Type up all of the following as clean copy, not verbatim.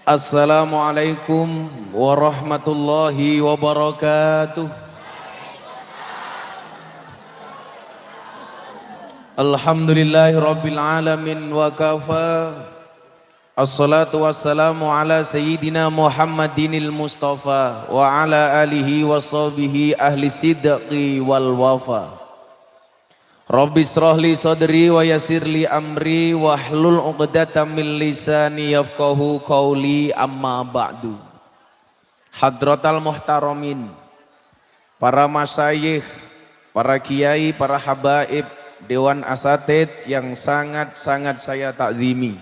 Assalamualaikum warahmatullahi wabarakatuh. Alhamdulillahi rabbil alamin wa kafa. Assalatu wassalamu ala sayyidina Muhammadinil Mustafa wa ala alihi wa sahbihi ahli sidqi wal wafa. Rabbi israhli sadri wa yassirli amri wahlul 'uqdatam min lisani yafqahu qauli, amma ba'du. Hadratal muhtaramin, para masyayikh, para kiai, para habaib, dewan asatid yang sangat-sangat saya takzimi,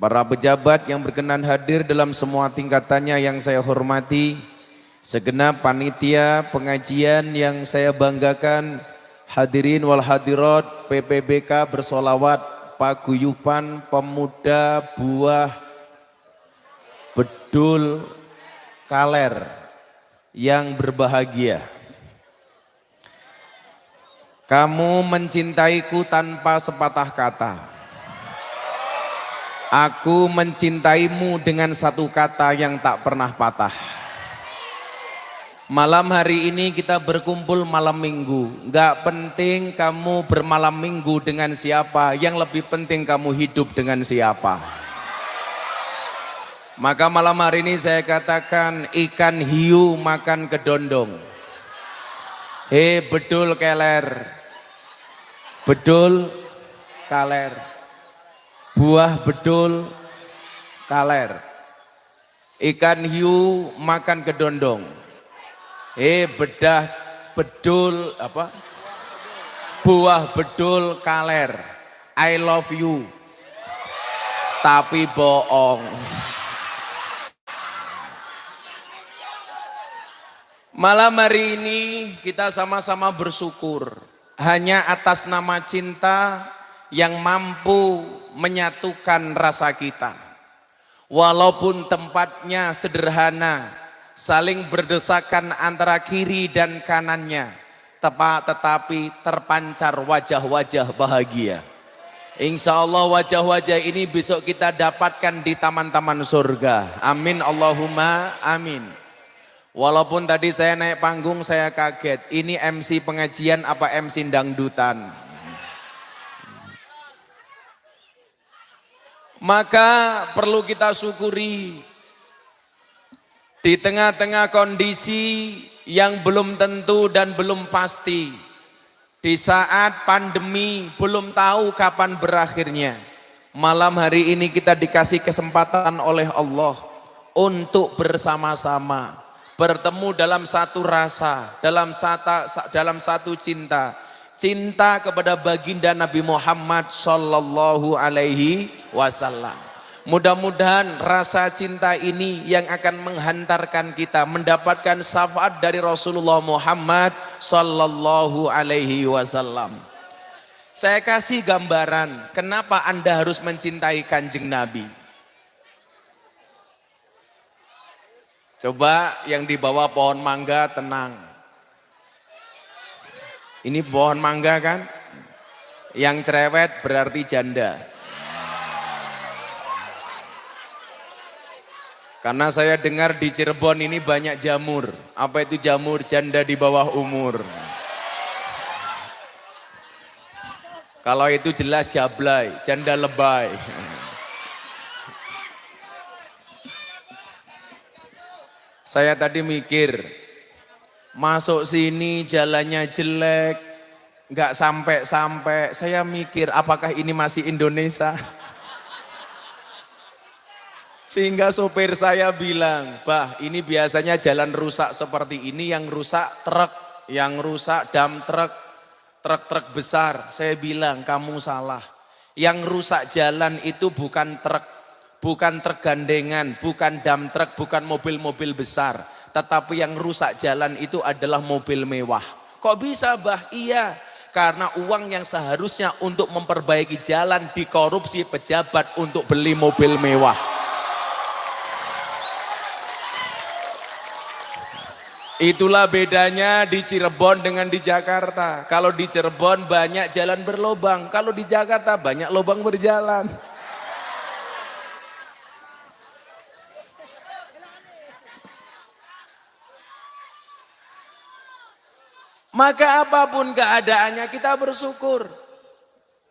para pejabat yang berkenan hadir dalam semua tingkatannya yang saya hormati, segenap panitia pengajian yang saya banggakan, hadirin wal hadirat PPBK bersolawat Paguyuban Pemuda Buah Bedul Kaler yang berbahagia. Kamu mencintaiku tanpa sepatah kata. Aku mencintaimu dengan satu kata yang tak pernah patah. Malam hari ini kita berkumpul malam minggu. Gak penting kamu bermalam minggu dengan siapa, yang lebih penting kamu hidup dengan siapa. Maka malam hari ini saya katakan, ikan hiu makan kedondong. Hei bedul keler, bedul kaler, buah bedul kaler. Ikan hiu makan kedondong. Bedah bedul apa? Buah bedul kaler. I love you. Tapi bohong. Malam hari ini kita sama-sama bersyukur hanya atas nama cinta yang mampu menyatukan rasa kita. Walaupun tempatnya sederhana, saling berdesakan antara kiri dan kanannya, tetapi terpancar wajah-wajah bahagia. Insya Allah wajah-wajah ini besok kita dapatkan di taman-taman surga. Amin Allahumma amin. Walaupun tadi saya naik panggung saya kaget, ini MC pengajian apa MC dangdutan. Maka perlu kita syukuri, di tengah-tengah kondisi yang belum tentu dan belum pasti, di saat pandemi belum tahu kapan berakhirnya, malam hari ini kita dikasih kesempatan oleh Allah untuk bersama-sama bertemu dalam satu rasa, dalam satu cinta, cinta kepada baginda Nabi Muhammad sallallahu alaihi wasallam. Mudah-mudahan rasa cinta ini yang akan menghantarkan kita mendapatkan syafaat dari Rasulullah Muhammad sallallahu alaihi wasallam. Saya kasih gambaran kenapa Anda harus mencintai Kanjeng Nabi. Coba yang di bawah pohon mangga tenang. Ini pohon mangga kan? Yang cerewet berarti janda. Karena saya dengar di Cirebon ini banyak jamur. Apa itu jamur? Janda di bawah umur. Kalau itu jelas jablay, janda lebay. Saya tadi mikir, masuk sini jalannya jelek, nggak sampai-sampai. Saya mikir, apakah ini masih Indonesia? Sehingga sopir saya bilang, "Bah, ini biasanya jalan rusak seperti ini, yang rusak truk, yang rusak dump truk, truk-truk besar." Saya bilang, "Kamu salah. Yang rusak jalan itu bukan truk gandengan, bukan dump truk, bukan mobil-mobil besar. Tetapi yang rusak jalan itu adalah mobil mewah." "Kok bisa, Bah?" "Iya, karena uang yang seharusnya untuk memperbaiki jalan dikorupsi pejabat untuk beli mobil mewah." Itulah bedanya di Cirebon dengan di Jakarta. Kalau di Cirebon banyak jalan berlobang, kalau di Jakarta banyak lobang berjalan. Maka apapun keadaannya kita bersyukur.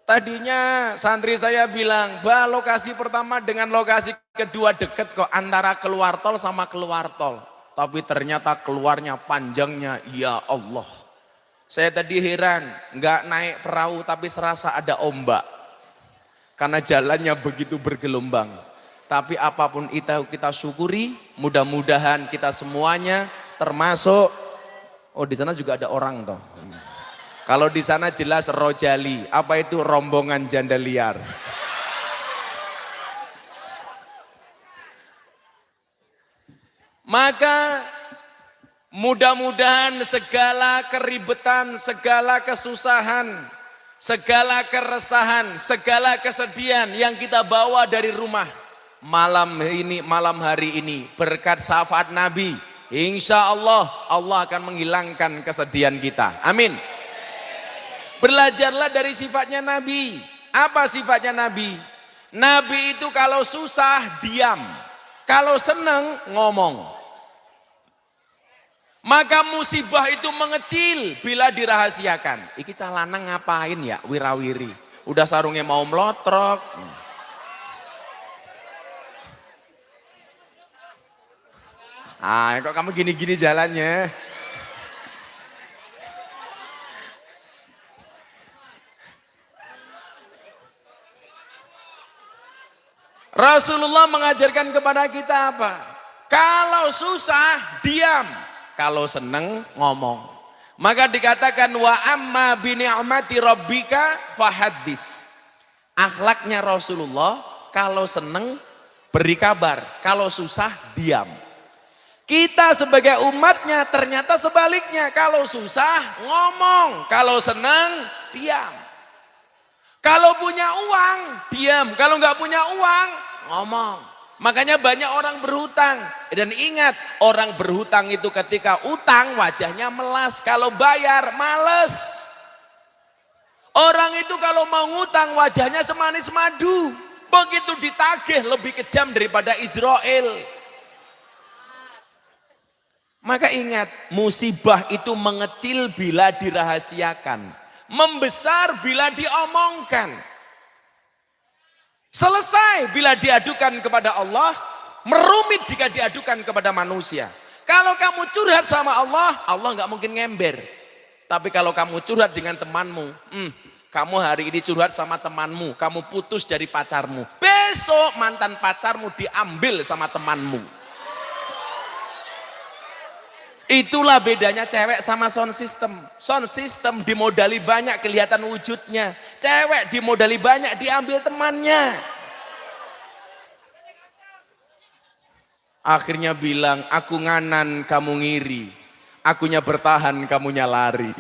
Tadinya santri saya bilang, bah lokasi pertama dengan lokasi kedua deket kok, antara keluar tol sama keluar tol. Tapi ternyata keluarnya panjangnya, ya Allah. Saya tadi heran, nggak naik perahu tapi serasa ada ombak. Karena jalannya begitu bergelombang. Tapi apapun itu kita syukuri, mudah-mudahan kita semuanya termasuk, oh di sana juga ada orang toh. Kalau di sana jelas rojali, apa itu rombongan janda liar. Maka mudah-mudahan segala keribetan, segala kesusahan, segala keresahan, segala kesedihan yang kita bawa dari rumah malam hari ini berkat syafaat Nabi, insya Allah Allah akan menghilangkan kesedihan kita. Amin. Belajarlah dari sifatnya Nabi. Apa sifatnya Nabi? Nabi itu kalau susah diam, kalau senang ngomong. Maka musibah itu mengecil bila dirahasiakan. Iki calana ngapain ya wirawiri? Udah sarungnya mau melotrok. Ah, kok kamu gini-gini jalannya? Rasulullah mengajarkan kepada kita apa? Kalau susah diam, kalau seneng ngomong. Maka dikatakan wa amma bi ni'mati rabbika fahaddis. Akhlaknya Rasulullah kalau seneng beri kabar, kalau susah diam. Kita sebagai umatnya ternyata sebaliknya, kalau susah ngomong, kalau seneng diam. Kalau punya uang diam, kalau nggak punya uang ngomong. Makanya banyak orang berhutang. Dan ingat, orang berhutang itu ketika utang wajahnya melas, kalau bayar males. Orang itu kalau mau ngutang wajahnya semanis madu. Begitu ditagih lebih kejam daripada Israel. Maka ingat, musibah itu mengecil bila dirahasiakan, membesar bila diomongkan. Selesai bila diadukan kepada Allah, merumit jika diadukan kepada manusia. Kalau kamu curhat sama Allah, Allah nggak mungkin ngember. Tapi kalau kamu curhat dengan temanmu, kamu hari ini curhat sama temanmu, kamu putus dari pacarmu, besok mantan pacarmu diambil sama temanmu. Itulah bedanya cewek sama sound system. Sound system dimodali banyak kelihatan wujudnya. Cewek dimodali banyak diambil temannya. Akhirnya bilang, aku nganan kamu ngiri. Akunya bertahan kamunya lari.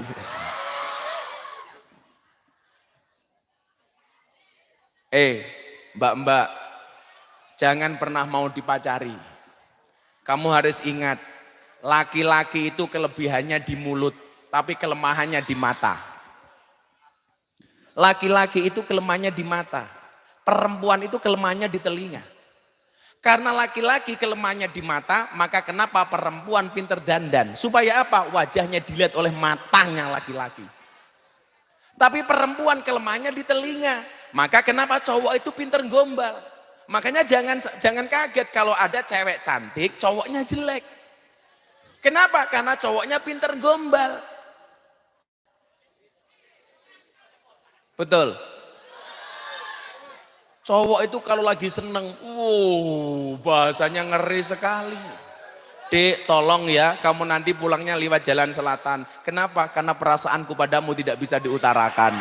Mbak-mbak, jangan pernah mau dipacari. Kamu harus ingat, laki-laki itu kelebihannya di mulut, tapi kelemahannya di mata. Laki-laki itu kelemahannya di mata, perempuan itu kelemahannya di telinga. Karena laki-laki kelemahannya di mata, maka kenapa perempuan pinter dandan? Supaya apa? Wajahnya dilihat oleh matanya laki-laki. Tapi perempuan kelemahannya di telinga, maka kenapa cowok itu pinter gombal? Makanya jangan kaget kalau ada cewek cantik, cowoknya jelek. Kenapa? Karena cowoknya pinter gombal. Betul. Cowok itu kalau lagi seneng, bahasanya ngeri sekali. Dek, tolong ya, kamu nanti pulangnya lewat jalan selatan. Kenapa? Karena perasaanku padamu tidak bisa diutarakan.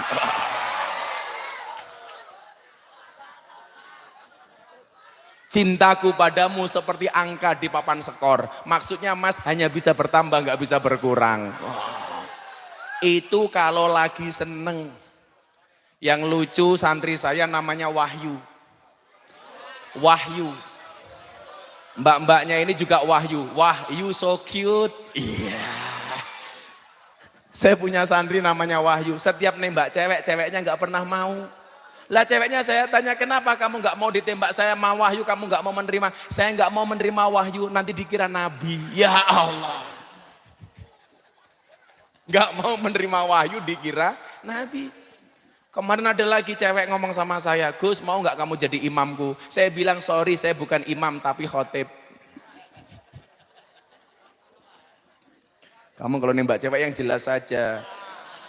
Cintaku padamu seperti angka di papan skor. Maksudnya mas hanya bisa bertambah, nggak bisa berkurang. Itu kalau lagi seneng. Yang lucu santri saya namanya Wahyu. Wahyu. Mbak-mbaknya ini juga Wahyu. Wahyu so cute. Iya. Saya punya santri namanya Wahyu. Setiap nembak cewek, ceweknya nggak pernah mau. Lah ceweknya saya tanya, kenapa kamu nggak mau ditembak saya sama Wahyu, kamu nggak mau menerima? Saya nggak mau menerima Wahyu, nanti dikira nabi. Ya Allah. Nggak mau menerima wahyu dikira Nabi. Kemarin ada lagi cewek ngomong sama saya, Gus mau nggak kamu jadi imamku? Saya bilang sorry saya bukan imam tapi khotib. Kamu kalau nembak cewek yang jelas saja.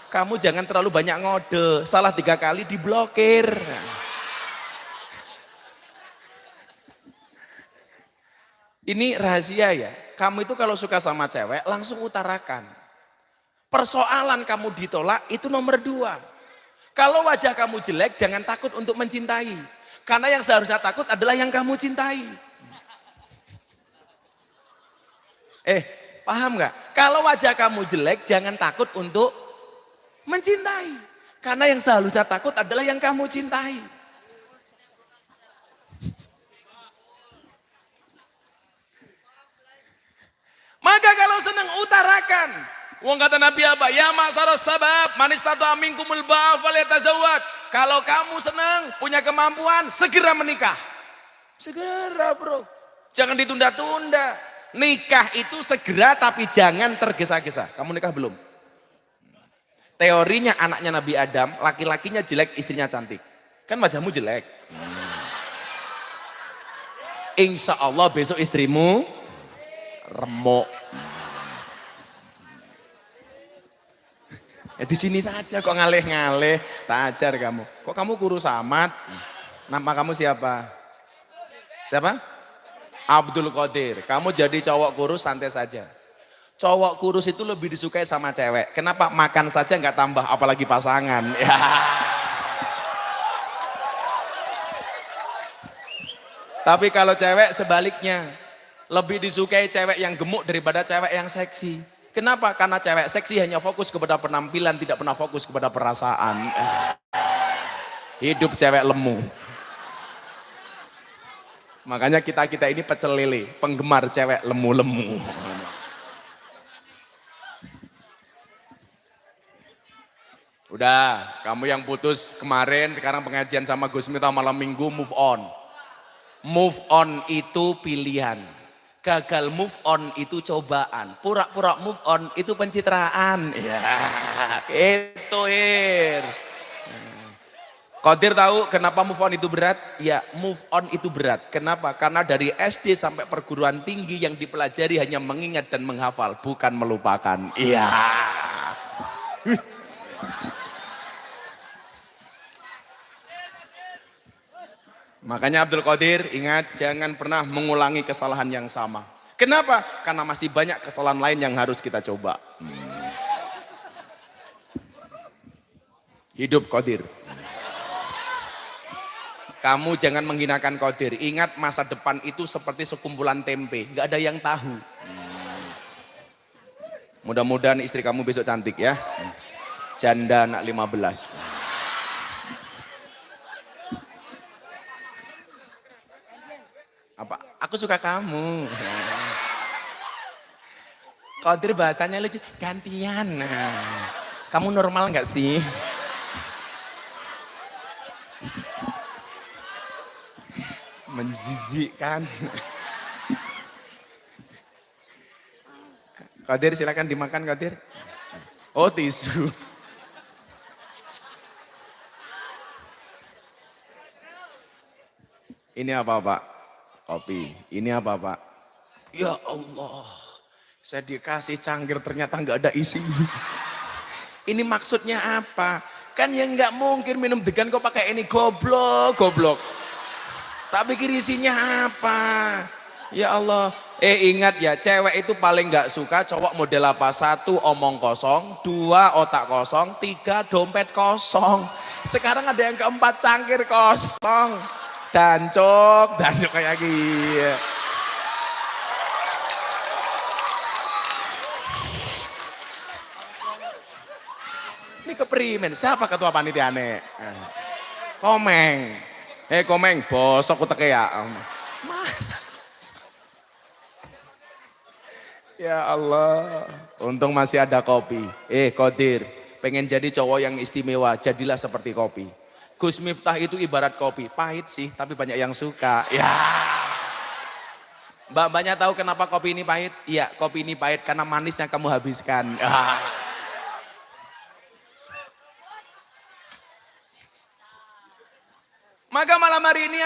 Kamu jangan terlalu banyak ngode, salah 3 kali diblokir. Ini rahasia ya, kamu itu kalau suka sama cewek langsung utarakan. Persoalan kamu ditolak itu nomor 2. Kalau wajah kamu jelek jangan takut untuk mencintai. Karena yang seharusnya takut adalah yang kamu cintai. Paham nggak? Kalau wajah kamu jelek jangan takut untuk mencintai. Karena yang seharusnya takut adalah yang kamu cintai. Maka kalau senang utarakan. Wong kata Nabi apa? Ya ma'saras sabab, man istata'a minkumul ba'a falyatazawwaj. Kalau kamu senang, punya kemampuan, segera menikah. Segera, Bro. Jangan ditunda-tunda. Nikah itu segera tapi jangan tergesa-gesa. Kamu nikah belum? Teorinya anaknya Nabi Adam, laki-lakinya jelek, istrinya cantik. Kan wajahmu jelek. Insya Allah besok istrimu remuk. Ya di sini saja kok ngaleh-ngaleh, tak ajar kamu. Kok kamu kurus amat? Nama kamu siapa? Siapa? Abdul Qadir. Kamu jadi cowok kurus santai saja. Cowok kurus itu lebih disukai sama cewek. Kenapa? Makan saja nggak tambah, apalagi pasangan. Ya. Tapi kalau cewek sebaliknya, lebih disukai cewek yang gemuk daripada cewek yang seksi. Kenapa? Karena cewek seksi hanya fokus kepada penampilan, tidak pernah fokus kepada perasaan. Hidup cewek lemu. Makanya kita ini pecel lele, penggemar cewek lemu-lemu. Udah, kamu yang putus kemarin, sekarang pengajian sama Gus Miftah malam minggu, move on. Move on itu pilihan. Gagal move on itu cobaan. Pura-pura move on itu pencitraan. Ya, itu Qadir tahu kenapa move on itu berat? Ya, move on itu berat. Kenapa? Karena dari SD sampai perguruan tinggi yang dipelajari hanya mengingat dan menghafal, bukan melupakan. Iya. Makanya Abdul Qadir ingat jangan pernah mengulangi kesalahan yang sama. Kenapa? Karena masih banyak kesalahan lain yang harus kita coba. Hidup Qadir. Kamu jangan menghinakan Qadir. Ingat masa depan itu seperti sekumpulan tempe. Gak ada yang tahu. Mudah-mudahan istri kamu besok cantik ya. Janda anak 15. Apa? Aku suka kamu. Qadir bahasanya lucu. Gantian. Kamu normal nggak sih? Menjijikkan. Qadir silakan dimakan Qadir. Oh tisu. Ini apa Pak? Kopi. Ini apa Pak? Ya Allah, saya dikasih cangkir ternyata nggak ada isi. Ini maksudnya apa? Kan yang nggak mungkin minum degan kok pakai ini, goblok. Tapi kira isinya apa? Ya Allah. Ingat ya, cewek itu paling nggak suka cowok model apa? 1 omong kosong, 2 otak kosong, 3 dompet kosong. Sekarang ada yang keempat cangkir kosong. Dancok kayak gini. Ini keprimen, siapa ketua panitia ane? Komeng. Komeng, bosok uteke ya. Masa? Ya Allah, untung masih ada kopi. Qadir, pengen jadi cowok yang istimewa, jadilah seperti kopi. Gus Miftah itu ibarat kopi, pahit sih tapi banyak yang suka. Ya. Mbak-mbaknya tahu kenapa kopi ini pahit? Iya, kopi ini pahit karena manisnya kamu habiskan.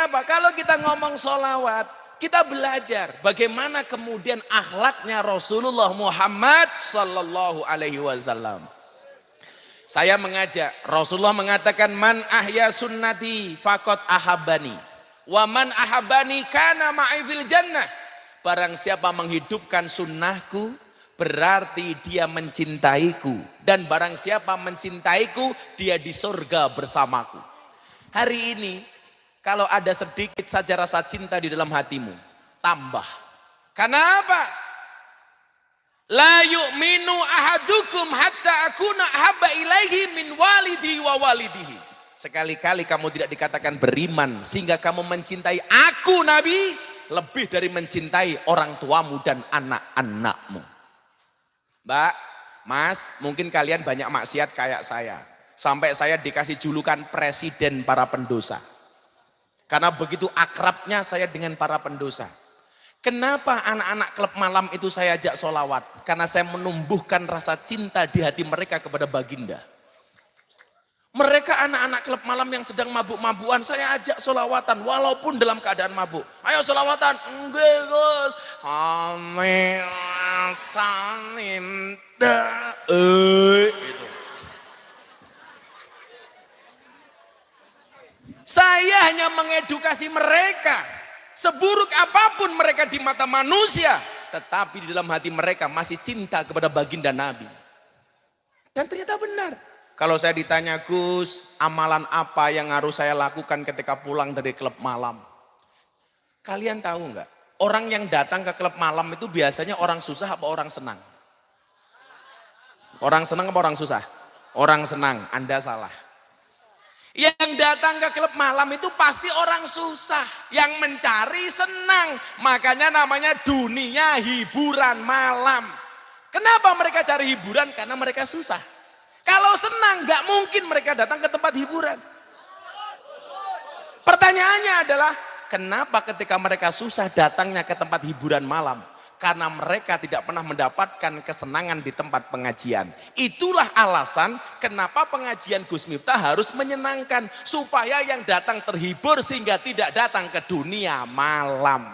Artinya apa? Kalau kita ngomong sholawat, kita belajar bagaimana kemudian akhlaknya Rasulullah Muhammad Sallallahu Alaihi Wasallam. Saya mengajak, Rasulullah mengatakan man ahya sunnati faqad ahabbani wa man ahabbani kana ma'i fil jannah. Barang siapa menghidupkan sunnahku berarti dia mencintaiku, dan barang siapa mencintaiku dia di surga bersamaku. Hari ini kalau ada sedikit saja rasa cinta di dalam hatimu, tambah. Kenapa? La yu'minu ahadukum hatta akuna ahabba ilaihi min walidi wa walidihi. Sekali-kali kamu tidak dikatakan beriman sehingga kamu mencintai aku Nabi lebih dari mencintai orang tuamu dan anak-anakmu. Mbak, Mas, mungkin kalian banyak maksiat kayak saya. Sampai saya dikasih julukan presiden para pendosa. Karena begitu akrabnya saya dengan para pendosa. Kenapa anak-anak klub malam itu saya ajak sholawat? Karena saya menumbuhkan rasa cinta di hati mereka kepada baginda. Mereka anak-anak klub malam yang sedang mabuk-mabukan, saya ajak sholawatan walaupun dalam keadaan mabuk. Ayo sholawatan. Enggak Gus. Gitu. Saya hanya mengedukasi mereka. Seburuk apapun mereka di mata manusia, tetapi di dalam hati mereka masih cinta kepada baginda Nabi. Dan ternyata benar. Kalau saya ditanya, Gus, amalan apa yang harus saya lakukan ketika pulang dari klub malam? Kalian tahu nggak? Orang yang datang ke klub malam itu biasanya orang susah apa orang senang? Orang senang apa orang susah? Orang senang, Anda salah. Yang datang ke klub malam itu pasti orang susah, yang mencari senang. Makanya namanya dunia hiburan malam. Kenapa mereka cari hiburan? Karena mereka susah. Kalau senang gak mungkin mereka datang ke tempat hiburan. Pertanyaannya adalah, kenapa ketika mereka susah datangnya ke tempat hiburan malam? Karena mereka tidak pernah mendapatkan kesenangan di tempat pengajian. Itulah alasan kenapa pengajian Gus Miftah harus menyenangkan. Supaya yang datang terhibur sehingga tidak datang ke dunia malam.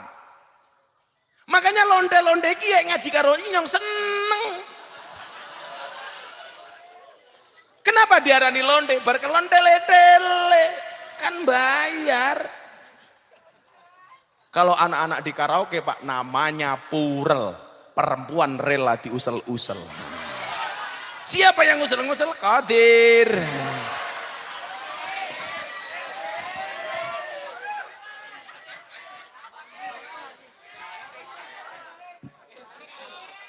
Makanya londe-londe kiai ngaji karo nyong seneng. Kenapa diarani londe? Berkelon tele-tele. Kan bayar. Kalau anak-anak di karaoke Pak, namanya purel. Perempuan rela diusel-usel. Siapa yang ngusel-ngusel? Qadir.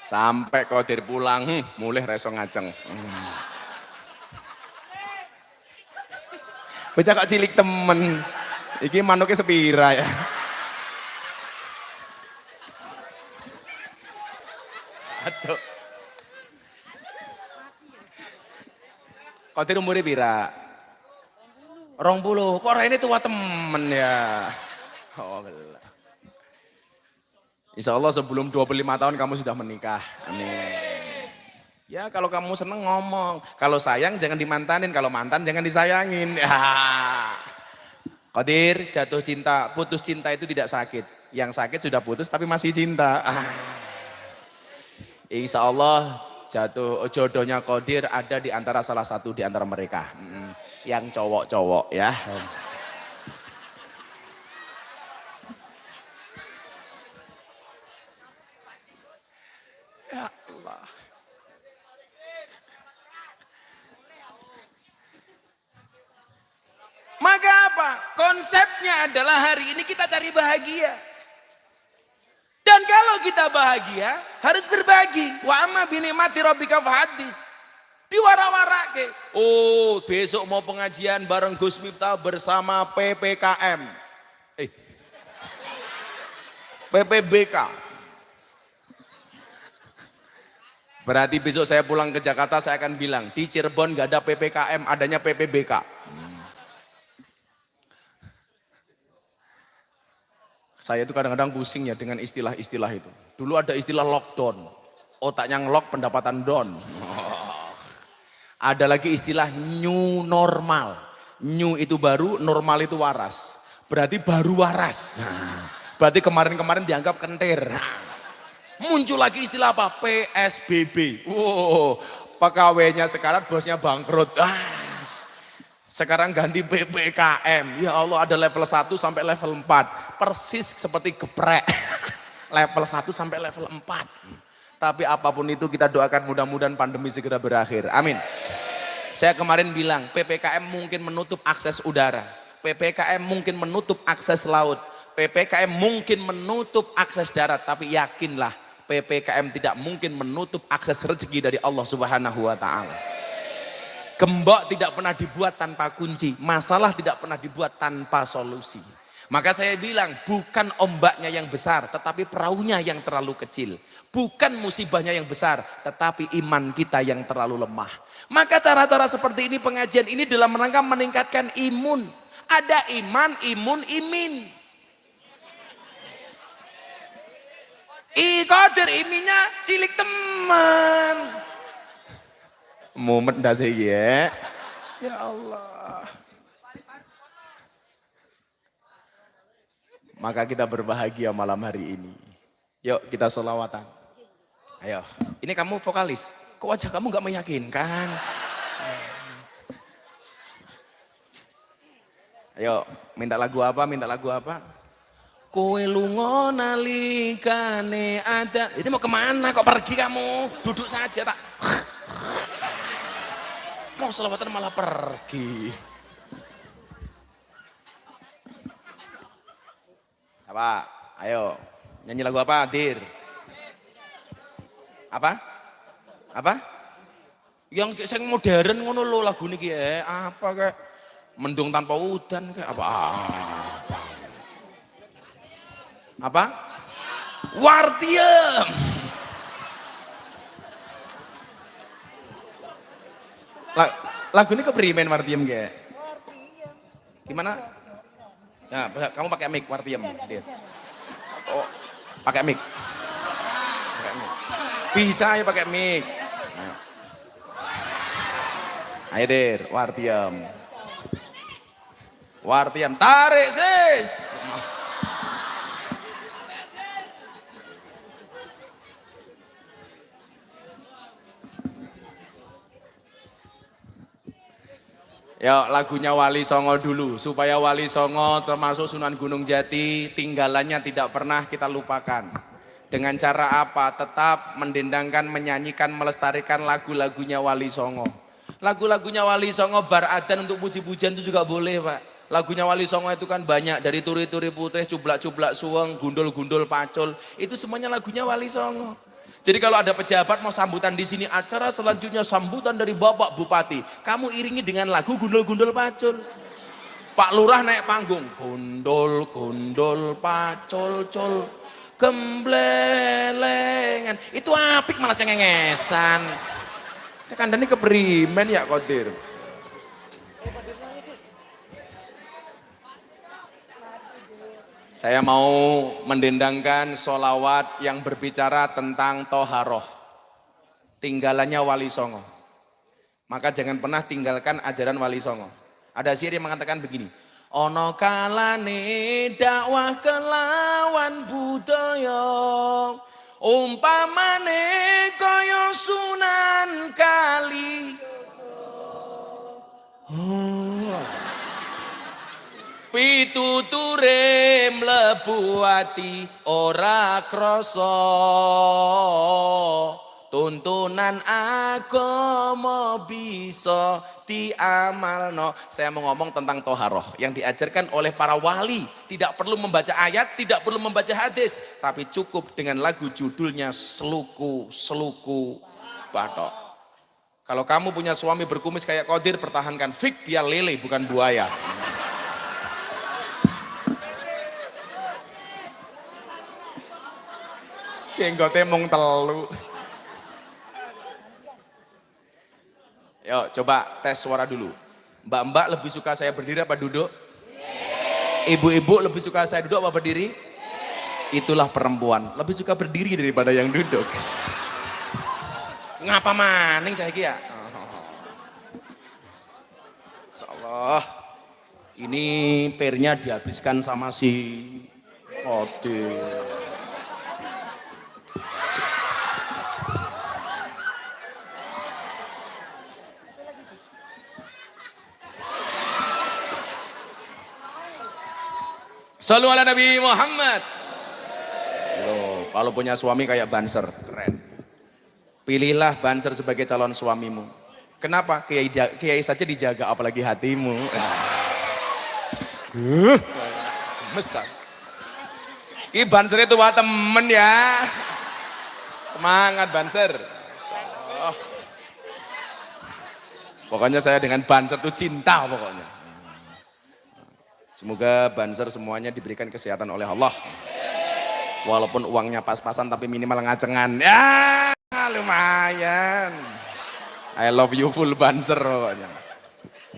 Sampai Qadir pulang, mulai reso ngajeng. Bocah kok cilik temen. Iki manuknya sepira ya. Aduh. Qadir umurnya pira? 20. Kok ini tua temen ya? Oh, Allah. Insya Allah sebelum 25 tahun kamu sudah menikah. Amin. Ya kalau kamu seneng ngomong. Kalau sayang jangan dimantanin. Kalau mantan jangan disayangin. Ya. Qadir, jatuh cinta, putus cinta itu tidak sakit. Yang sakit sudah putus tapi masih cinta. Insya Allah jodohnya Qadir ada di antara salah satu di antara mereka. Yang cowok-cowok ya. Ya Allah. Maka apa? Konsepnya adalah hari ini kita cari bahagia. Dan kalau kita bahagia, harus berbagi. Wa amma binikmati rabbika fahadis. Diwara-warake. Oh, besok mau pengajian bareng Gus Miftah bersama PPKM. PPBK. Berarti besok saya pulang ke Jakarta, saya akan bilang, di Cirebon gak ada PPKM, adanya PPBK. Saya itu kadang-kadang pusing ya dengan istilah-istilah itu. Dulu ada istilah lockdown, otaknya ngelok pendapatan down. Ada lagi istilah new normal. New itu baru, normal itu waras. berarti baru waras. Berarti kemarin-kemarin dianggap kentir. Muncul lagi istilah apa? PSBB. Wow, pegawainya sekarang bosnya bangkrut. Sekarang ganti PPKM. Ya Allah, ada level 1 sampai level 4. Persis seperti geprek. Level 1 sampai level 4. Tapi apapun itu kita doakan mudah-mudahan pandemi segera berakhir. Amin. Saya kemarin bilang PPKM mungkin menutup akses udara. PPKM mungkin menutup akses laut. PPKM mungkin menutup akses darat. Tapi yakinlah PPKM tidak mungkin menutup akses rezeki dari Allah Subhanahu wa Ta'ala. Gembok tidak pernah dibuat tanpa kunci. Masalah tidak pernah dibuat tanpa solusi. Maka saya bilang bukan ombaknya yang besar, tetapi perahunya yang terlalu kecil. Bukan musibahnya yang besar, tetapi iman kita yang terlalu lemah. Maka cara-cara seperti ini, pengajian ini dalam rangka meningkatkan imun. Ada iman, imun, imin. Qadir iminya cilik teman. Mumet ndak sih ya? Ya Allah. Maka kita berbahagia malam hari ini. Yuk kita sholawatan. Ayo, ini kamu vokalis. Kok wajah kamu gak meyakinkan? Ayo, minta lagu apa? Minta lagu apa? Kowe lunga nalikane ada. Ini mau kemana kok pergi kamu? Duduk saja tak. Mau sholawatan malah pergi. Apa? Ayo, nyanyi lagu apa, Dir? Apa? Apa? Yang sing modern ngono lho lagu niki apa kayak mendung tanpa udan kayak apa? Apa? Wartiem. Lagu ini keprimen Wartiem kayak? Gimana? Ya, kamu pakai mic Wartiem, Dir. Oh, pakai mic. Bisa ya pakai mic. Ayo Dir, Wartiem. Wartiem, tarik sis. Ya lagunya Wali Songo dulu, supaya Wali Songo termasuk Sunan Gunung Jati tinggalannya tidak pernah kita lupakan. Dengan cara apa? Tetap mendendangkan, menyanyikan, melestarikan lagu-lagunya Wali Songo. Lagu-lagunya Wali Songo bar adzan untuk puji-pujian itu juga boleh Pak. Lagunya Wali Songo itu kan banyak, dari turi-turi putih, cublak-cublak suweng, gundul-gundul pacul. Itu semuanya lagunya Wali Songo. Jadi kalau ada pejabat mau sambutan di sini, acara selanjutnya sambutan dari Bapak Bupati. Kamu iringi dengan lagu gundul-gundul pacul. Pak Lurah naik panggung, gundul-gundul pacul-cul. Gemblelengan, itu apik malah cengengesan. Kandani keprimen ya Qadir. Saya mau mendendangkan sholawat yang berbicara tentang toharoh. Tinggalannya Wali Songo. Maka jangan pernah tinggalkan ajaran Wali Songo. Ada syair yang mengatakan begini. Ono kalane dakwah kelawan budaya umpamane kaya Sunan Kali. Pituture mlebu ati ora krasa tuntunan agama bisa diamalno. Saya mau ngomong tentang toharoh yang diajarkan oleh para wali. Tidak perlu membaca ayat, tidak perlu membaca hadis, tapi cukup dengan lagu judulnya Seluku Bathok. Kalau kamu punya suami berkumis kayak Qadir, pertahankan. Fik dia lele bukan buaya. Jenggotnya mung telu. Yuk coba tes suara dulu. Mbak-mbak lebih suka saya berdiri apa duduk? Ibu-ibu lebih suka saya duduk apa berdiri? Itulah perempuan, lebih suka berdiri daripada yang duduk. Ngapa maning cah iki ya? Insyaallah. Ini pernya dihabiskan sama si Kodir. Shallu ala Nabi Muhammad. Loh, kalau punya suami kayak Banser, keren. Pilihlah Banser sebagai calon suamimu. Kenapa? Kiai saja dijaga, apalagi hatimu. Mesar. Ini Banser itu wah temen ya. Semangat Banser. Oh. Pokoknya saya dengan Banser itu cinta pokoknya. Semoga Banser semuanya diberikan kesehatan oleh Allah. Walaupun uangnya pas-pasan tapi minimal ngacengan. Ya lumayan. I love you full Banser pokoknya.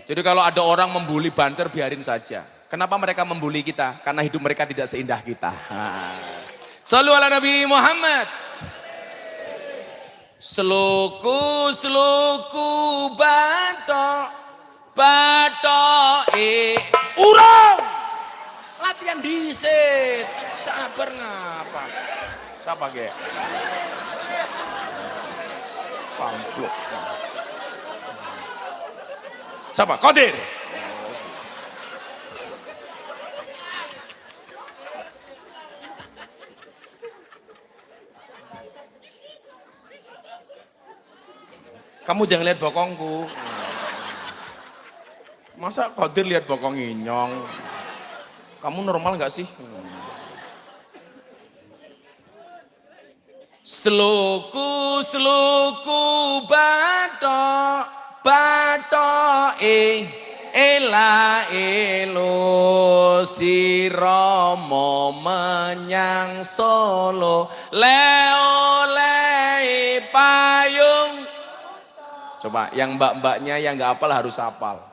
Jadi kalau ada orang membuli Banser biarin saja. Kenapa mereka membuli kita? Karena hidup mereka tidak seindah kita. Shallu ala Nabi Muhammad. Seluku batok urang latihan disit sabar ngapa siapa ge sampluk siapa Kodir kamu jangan lihat bokongku. Masa Kodir lihat bokong inyong? Kamu normal gak sih? Seluku batok ela elo si Romo menyang Solo leo le payung. Coba yang mbak-mbaknya yang gak hafal harus hafal.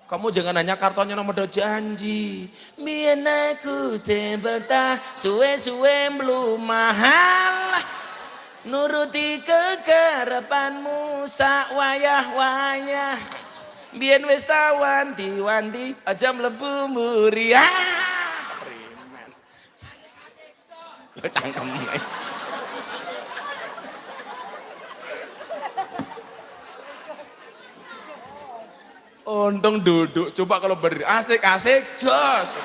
Kamu jangan nanya kartonnya nomor janji. Biar aku sebetah suwe-suwe belum mahal. Nuruti kekerapanmu sak wayah-wayah. Biar wis wanti-wanti aja mlebu muriah. Rimen. Lo cangkem. Untung duduk, coba kalau berdiri asik-asik, jos.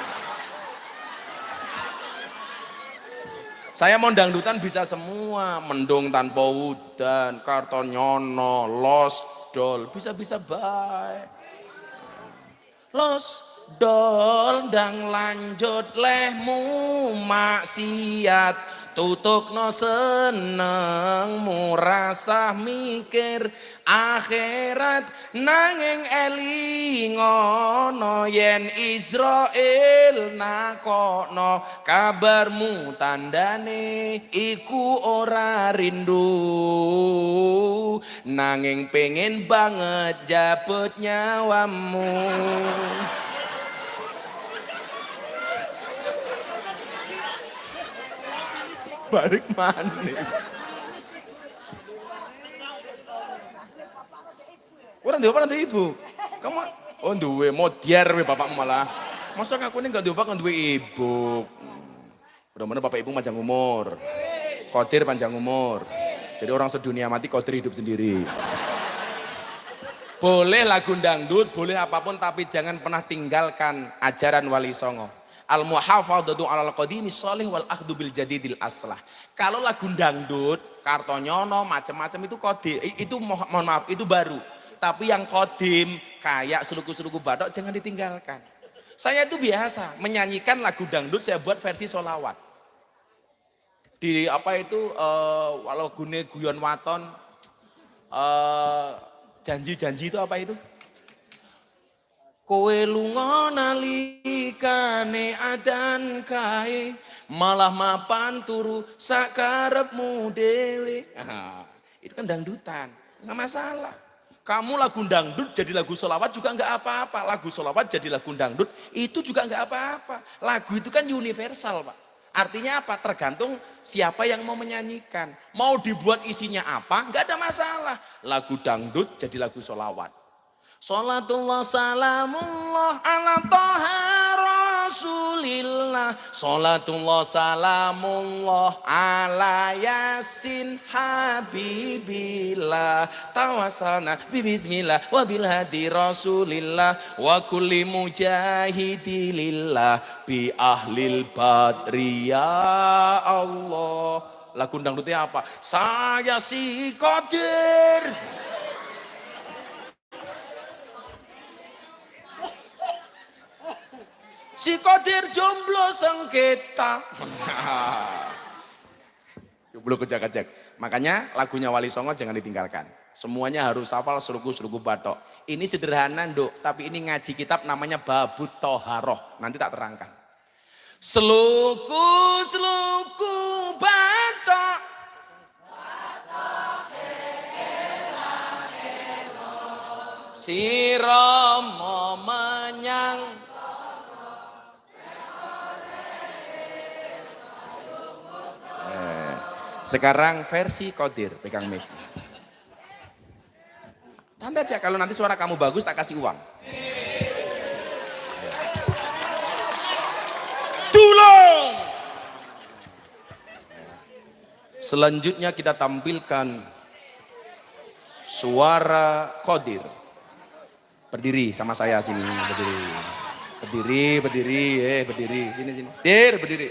Saya mau dangdutan bisa semua, mendung tanpa udan, karton nyono, los dol, bisa-bisa baik. Los dol dang lanjut lehmu maksiat. Tutukno senengmu rasah mikir akhirat nanging elingono yen Israel nakono kabarmu tandane iku ora rindu nanging pengen banget jabut nyawamu. Balik maning. Orang ibu. Kamu oh duwe modiar we bapakmu malah. Masa aku ini enggak duwe bapak duwe ibu. Mudah-mudahan bapak ibu panjang umur. Kodir panjang umur. Jadi orang sedunia mati Kodir hidup sendiri. Boleh lagu dangdut, boleh apapun tapi jangan pernah tinggalkan ajaran Wali Songo. Al-muhafadzatu 'alal qadimi sholih wal akhdhu bil jadidil aslah. Kalau lagu dangdut, kartonyono, macam-macam itu kodim, itu mohon maaf, itu baru. Tapi yang kodim, kayak seluku-seluku batok jangan ditinggalkan. Saya itu biasa menyanyikan lagu dangdut, saya buat versi solawat. Di apa itu, walau gune guyon waton, janji-janji itu apa itu? Kowe lunga nalikane adan kae malah mapan turu sakarepmu dewe. Itu kan dangdutan, nggak masalah. Kamu lagu dangdut jadi lagu solawat juga nggak apa-apa. Lagu solawat jadi lagu dangdut itu juga nggak apa-apa. Lagu itu kan universal Pak. Artinya apa? Tergantung siapa yang mau menyanyikan. Mau dibuat isinya apa, nggak ada masalah. Lagu dangdut jadi lagu solawat. Salatullah salamullah ala toha rasulillah. Salatullah salamullah ala yasin habibillah. Tawasalna bismillah wa bil hadi rasulillah wa kulli mujahidilillah bi ahlil badri ya Allah. Lagu dangdutnya apa? Saya si Qadir. Si Qadir jomblo sengketa. Jomblo kejak-kejak. Makanya lagunya Wali Songo jangan ditinggalkan. Semuanya harus hafal seruku-seruku batok. Ini sederhana nduk, tapi ini ngaji kitab namanya Babut Toharoh. Nanti tak terangkan. Seluku-seluku batok. Si Romo menyang. Sekarang versi Qadir, pegang mic. Tanda aja kalau nanti suara kamu bagus tak kasih uang. Tulung. Selanjutnya kita tampilkan suara Qadir. Berdiri sama saya sini, berdiri. Berdiri, sini. Dir, berdiri.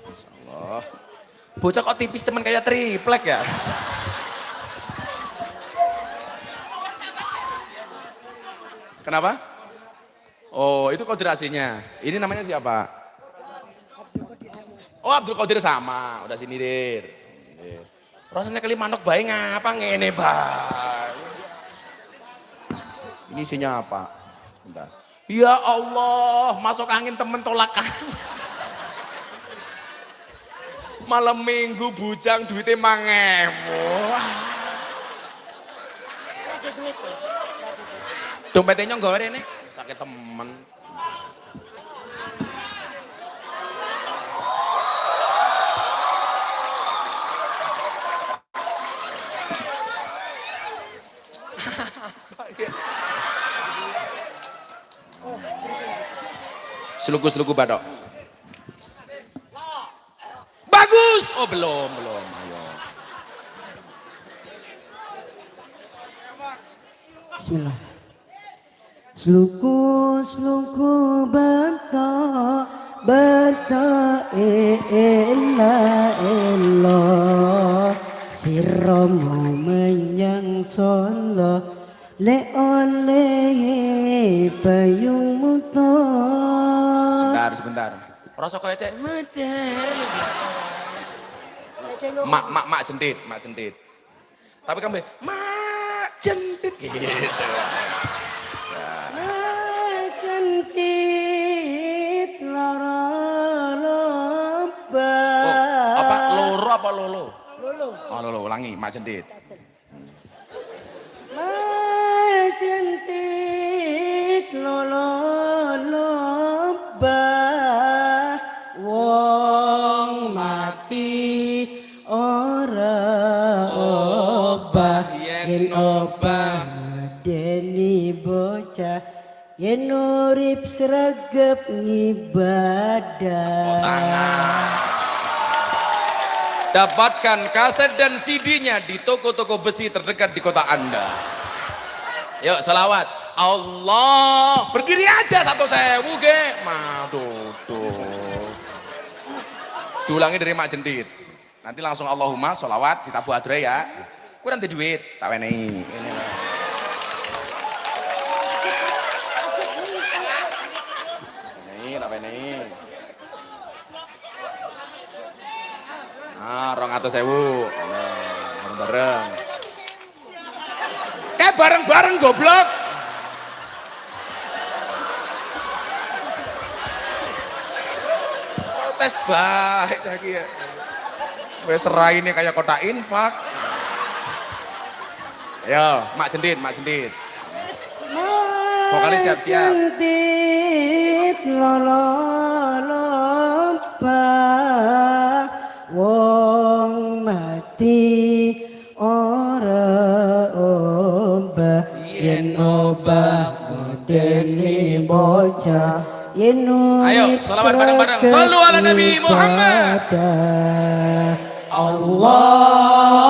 Masyaallah. Bocah kok tipis teman kayak triplek ya. Kenapa? Oh itu Qadir aslinya. Ini namanya siapa? Oh Abdul Qadir sama. Udah sini Dir. Rasanya kali manuk bae ngapa ngene bae. Ini isinya apa? Bentar. Ya Allah masuk angin temen tolakan. Malam minggu bujang duitnya 5.000. Dompetnya nggak ada nih, sakit temen. Seluku badok. Bagus. Oh belum. Ayo. Bismillah. Seluku batok ilah sirromo menyang solo le oleh payung muto. Sebentar. Rasa kaya cek medel biasa. Mak jentit. Tapi kamu mak jentit gitu. Jentit loro apa loro apa lolo? Lolo. Oh lolo, ulangi, mak jentit. Mak jentit lolo wong mati ora obah yen obah deni bocah yen urip sregep ngibadah. Dapatkan kaset dan CD-nya di toko-toko besi terdekat di kota Anda. Yuk selawat. Allah. Berdiri aja 1.000 ge. Maduh. Diulangi dari mak jentit. Nanti langsung Allahumma sholawat ditabuh adre ya. Ku nanti duit tak wenehi. Ini tak wenehi. Ah, 200.000. Bareng-bareng. Bareng-bareng goblok. Protes baik lagi ya. Wes serai ini kayak kota infak. Ayo, mak jentit. Vokalis siap-siap. Jentit lolopa wong mati ora obah ojo yen Ayo, sholawat bareng-bareng. Shallu ala Nabi Muhammad. Allahumma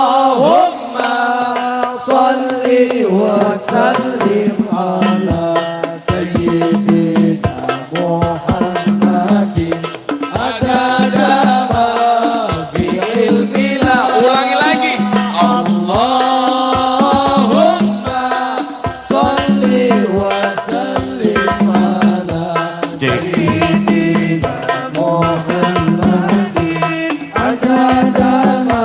sholli wa sallim ala sayyidina Muhammadin adada ma fi ilmillah. Ulangi lagi. Allahumma sholli wa sallim ala sayyidina Muhammadin adada ma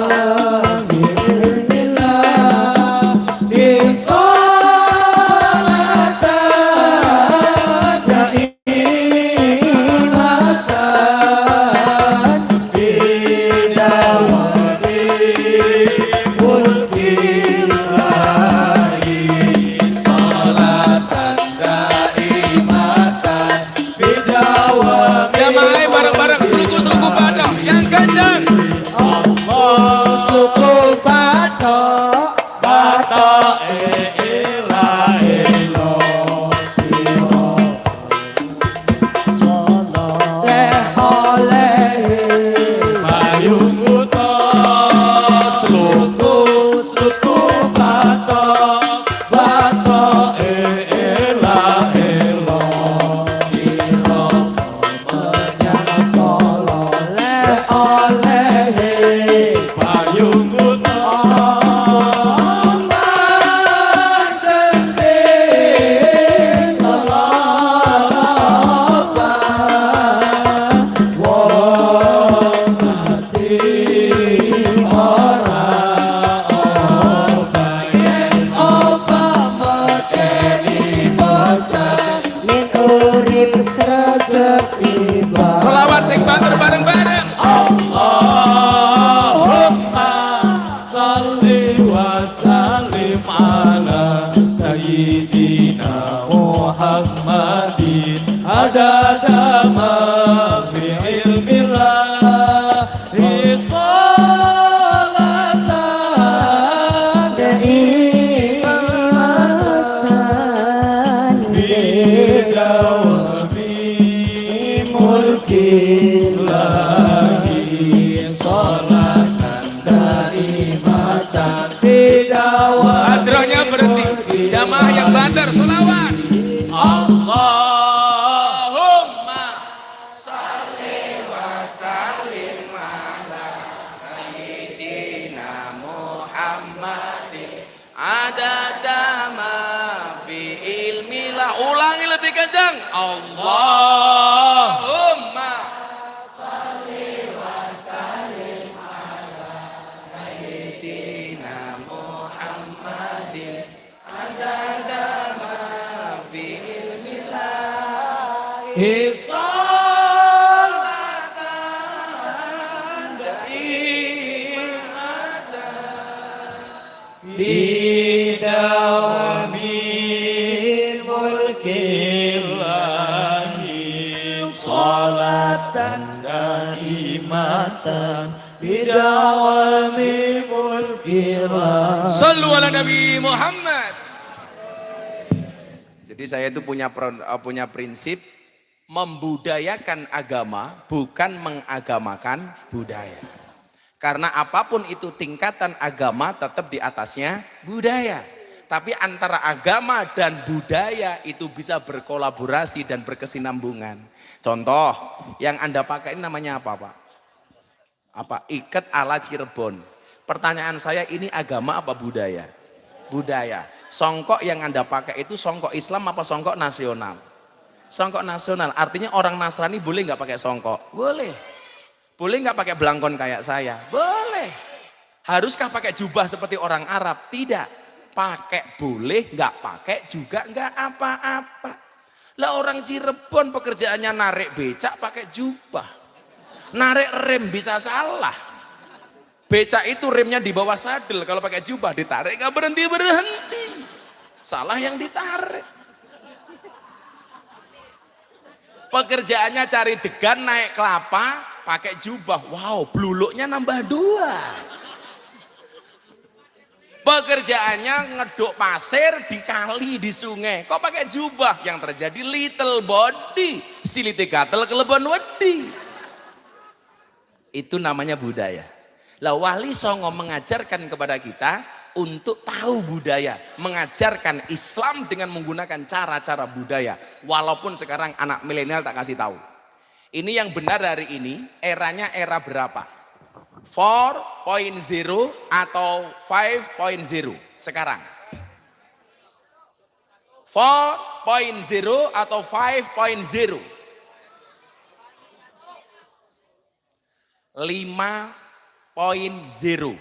fi ilmillah bi salatan daimatan bi dawami mulkillahi salatan daimatan bi dawami Jamaah bareng-bareng seluku-seluku badak yang kencang. suku batok batok ilah ilah siro soleh oleh payung utos suku batok batok ilah ilah siro menyang soleh oleh payung Sholawat sing banter bareng-bareng. Allahumma salli wa sallim ala sayyidina Muhammadin adada ma fi ilmillah salatan daimatan bidawami mulkillahi salatan daimatan bidawami Hadrohnya berhenti. Jamaah yang banter sholawat. Allahumma sholli wa sallim ala sayyidina Muhammadin adada ma fi ilmillah. Ulangi lebih kencang. Allahumma sholli wa sallim ala sayyidina Muhammadin adada ma fi ilmillah. Salatan daimatan bidawami mulkillahi salatan daimatan bidawami mulkillahi. Shallu ala Nabi Muhammad. Jadi saya itu punya prinsip membudayakan agama, bukan mengagamakan budaya. Karena apapun itu tingkatan agama tetap di atasnya budaya. Tapi antara agama dan budaya itu bisa berkolaborasi dan berkesinambungan. Contoh, yang Anda pakai ini namanya apa, Pak? Apa? Iket ala Cirebon. Pertanyaan saya, ini agama apa budaya? Budaya. Songkok yang Anda pakai itu songkok Islam apa songkok nasional? Songkok nasional, artinya orang Nasrani boleh nggak pakai songkok? Boleh. Boleh nggak pakai belangkon kayak saya? Boleh. Haruskah pakai jubah seperti orang Arab? Tidak. Pakai boleh, nggak pakai juga nggak apa-apa. Lah orang Cirebon pekerjaannya narik becak pakai jubah. Narik rem bisa salah. Becak itu remnya di bawah sadel, kalau pakai jubah ditarik nggak berhenti. Salah yang ditarik. Pekerjaannya cari degan naik kelapa pakai jubah. Wow, bluluknya nambah 2. Pekerjaannya ngeduk pasir di kali, di sungai. Kok pakai jubah? Yang terjadi little body, silite gatel kelebon wedi. Itu namanya budaya. Lah Wali Songo mengajarkan kepada kita untuk tahu budaya, mengajarkan Islam dengan menggunakan cara-cara budaya. Walaupun sekarang anak milenial tak kasih tahu. Ini yang benar hari ini, eranya era berapa? 4.0 atau 5.0 sekarang? 4.0 atau 5.0? 5.0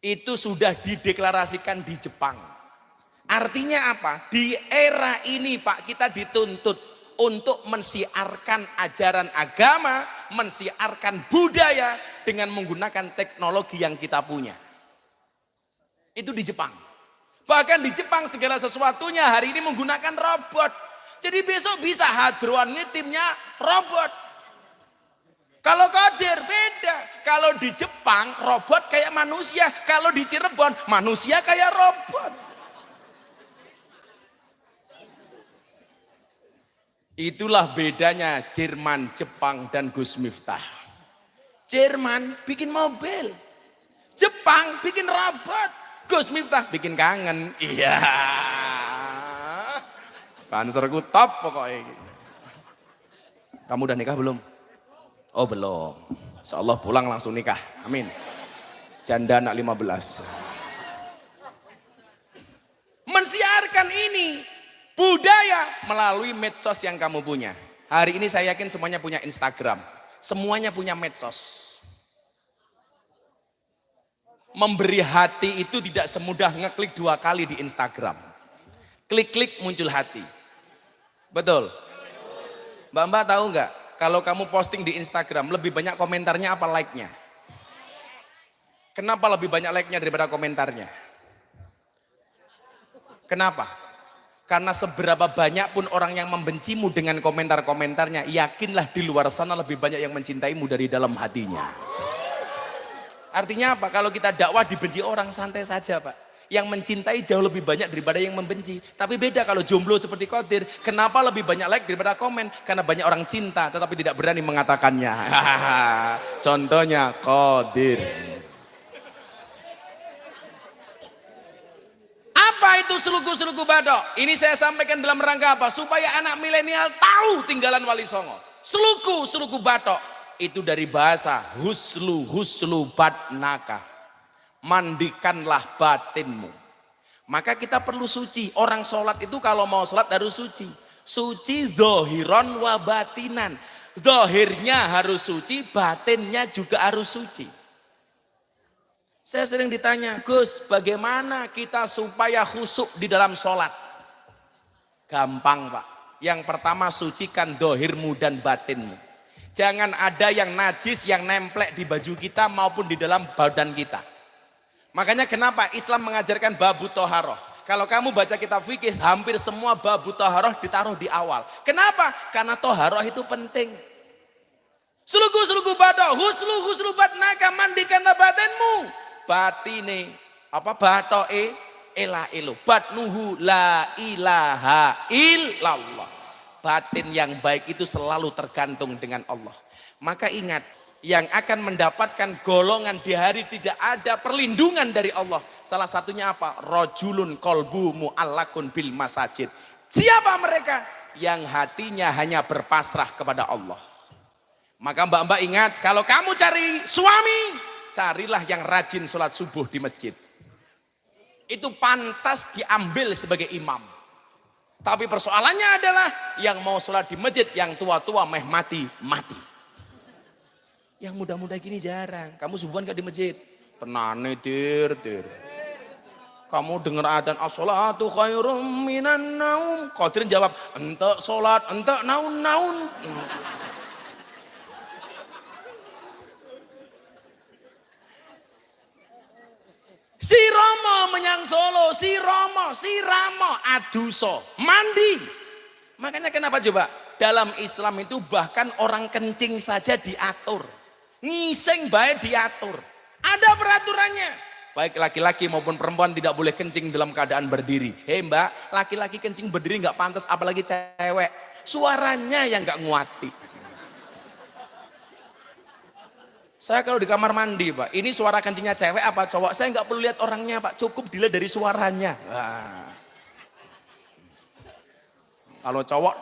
itu sudah dideklarasikan di Jepang. Artinya apa? Di era ini Pak, kita dituntut untuk mensiarkan ajaran agama, mensiarkan budaya dengan menggunakan teknologi yang kita punya. Itu di Jepang. Bahkan di Jepang segala sesuatunya hari ini menggunakan robot. Jadi besok bisa hadroan ini timnya robot. Kalau Qadir beda. Kalau di Jepang robot kayak manusia. Kalau di Cirebon manusia kayak robot. Itulah bedanya Jerman, Jepang, dan Gus Miftah. Jerman bikin mobil, Jepang bikin robot, Gus Miftah bikin kangen. Iya, panserku top pokoknya. Kamu udah nikah belum? Oh belum. Insyaallah pulang langsung nikah. Amin. Janda anak 15. Mensiarkan ini budaya melalui medsos yang kamu punya. Hari ini saya yakin semuanya punya Instagram. Semuanya punya medsos. Memberi hati itu tidak semudah ngeklik 2 kali di Instagram. Klik-klik muncul hati. Betul? Mbak-mbak tahu nggak? Kalau kamu posting di Instagram lebih banyak komentarnya apa like-nya? Kenapa lebih banyak like-nya daripada komentarnya? Kenapa? Karena seberapa banyak pun orang yang membencimu dengan komentar-komentarnya, yakinlah di luar sana lebih banyak yang mencintaimu dari dalam hatinya. Artinya apa? Kalau kita dakwah dibenci orang, santai saja Pak. Yang mencintai jauh lebih banyak daripada yang membenci. Tapi beda kalau jomblo seperti Qadir. Kenapa lebih banyak like daripada komen? Karena banyak orang cinta tetapi tidak berani mengatakannya. Contohnya Qadir. Apa itu seluku-seluku badok? Ini saya sampaikan dalam rangka apa? Supaya anak milenial tahu tinggalan Wali Songo. Seluku-seluku badok itu dari bahasa huslu batnaka. Mandikanlah batinmu. Maka kita perlu suci. Orang sholat itu kalau mau sholat harus suci. Suci zohiron wa batinan. Zohirnya harus suci, batinnya juga harus suci. Saya sering ditanya, Gus, bagaimana kita supaya khusyuk di dalam sholat? Gampang Pak. Yang pertama sucikan dohirmu dan batinmu. Jangan ada yang najis yang nemplek di baju kita maupun di dalam badan kita. Makanya kenapa Islam mengajarkan babu toharoh. Kalau kamu baca kitab fikih, hampir semua babu toharoh ditaruh di awal. Kenapa? Karena toharoh itu penting. Suluku badok, huslu batnaka, mandikanlah batinmu. Batine apa batoe ela elo batnuhu la ilaha illallah. Batin yang baik itu selalu tergantung dengan Allah. Maka ingat, yang akan mendapatkan golongan di hari tidak ada perlindungan dari Allah, salah satunya apa? Rojulun kolbu mu'allakun bil masajid. Siapa mereka? Yang hatinya hanya berpasrah kepada Allah. Maka mbak-mbak ingat, kalau kamu cari suami, carilah yang rajin sholat subuh di masjid. Itu pantas diambil sebagai imam. Tapi persoalannya adalah yang mau sholat di masjid, yang tua-tua meh mati. Yang muda-muda gini jarang. Kamu subuhan gak di masjid? Tenane tir. Kamu dengar adzan as-sholatu khairum minan naum. Qadir jawab, ente sholat, ente naun. Si Romo menyang Solo, si Ramo aduso, mandi. Makanya kenapa coba? Dalam Islam itu bahkan orang kencing saja diatur. Ngising baik diatur. Ada peraturannya. Baik laki-laki maupun perempuan tidak boleh kencing dalam keadaan berdiri. Hei mbak, laki-laki kencing berdiri nggak pantas, apalagi cewek. Suaranya yang nggak nguati. Saya kalau di kamar mandi pak, ini suara kencingnya cewek apa cowok, saya nggak perlu lihat orangnya pak, cukup dilihat dari suaranya. Nah. Kalau cowok,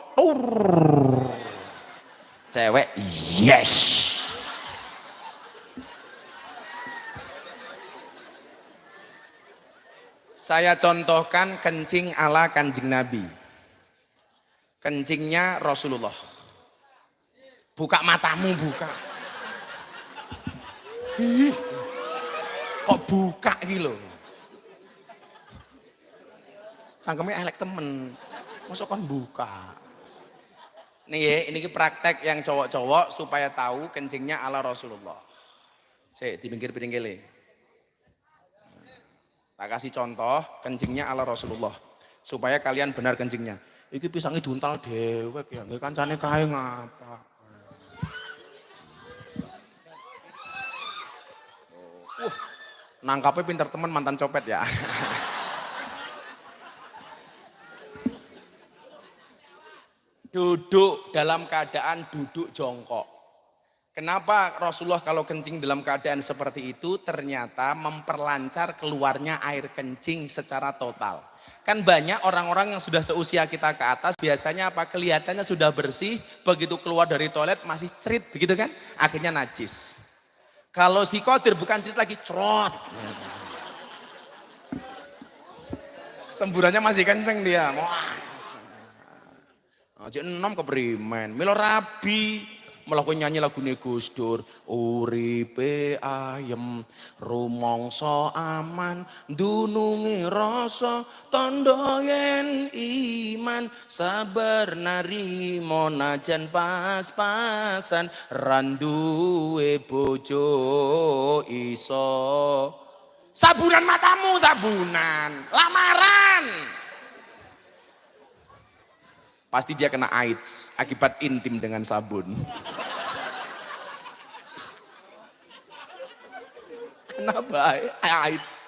cewek, yes. Saya contohkan kencing ala Kanjeng Nabi. Kencingnya Rasulullah. Buka matamu, buka. Kok buka gitu loh. Cangkemnya elek temen. Masuk kan buka. Nih ya, ini praktek yang cowok-cowok supaya tahu kencingnya ala Rasulullah. Saya di pinggir-pinggir. Tak kasih contoh kencingnya ala Rasulullah supaya kalian benar kencingnya. Iki pisangnya diuntal dewek ya, nggak kancane kae ngapa. Nangkapnya pintar teman mantan copet ya. Duduk dalam keadaan duduk jongkok. Kenapa Rasulullah kalau kencing dalam keadaan seperti itu ternyata memperlancar keluarnya air kencing secara total. Kan banyak orang-orang yang sudah seusia kita ke atas biasanya apa kelihatannya sudah bersih, begitu keluar dari toilet masih cerit begitu kan, akhirnya najis. Kalau si Qadir bukan cerit lagi, crot. Semburannya masih kenceng dia. Wah. Aja enom keprimen, milo rabi. Malah kowe nyanyi lagune Gus Dur, uripe ayem, rumangsa aman, dununge rasa tandha yen iman, sabar narima najan pas-pasan, randuwe bojo iso. Sabunan matamu, sabunan, lamaran. Pasti dia kena AIDS akibat intim dengan sabun. Kenapa AIDS?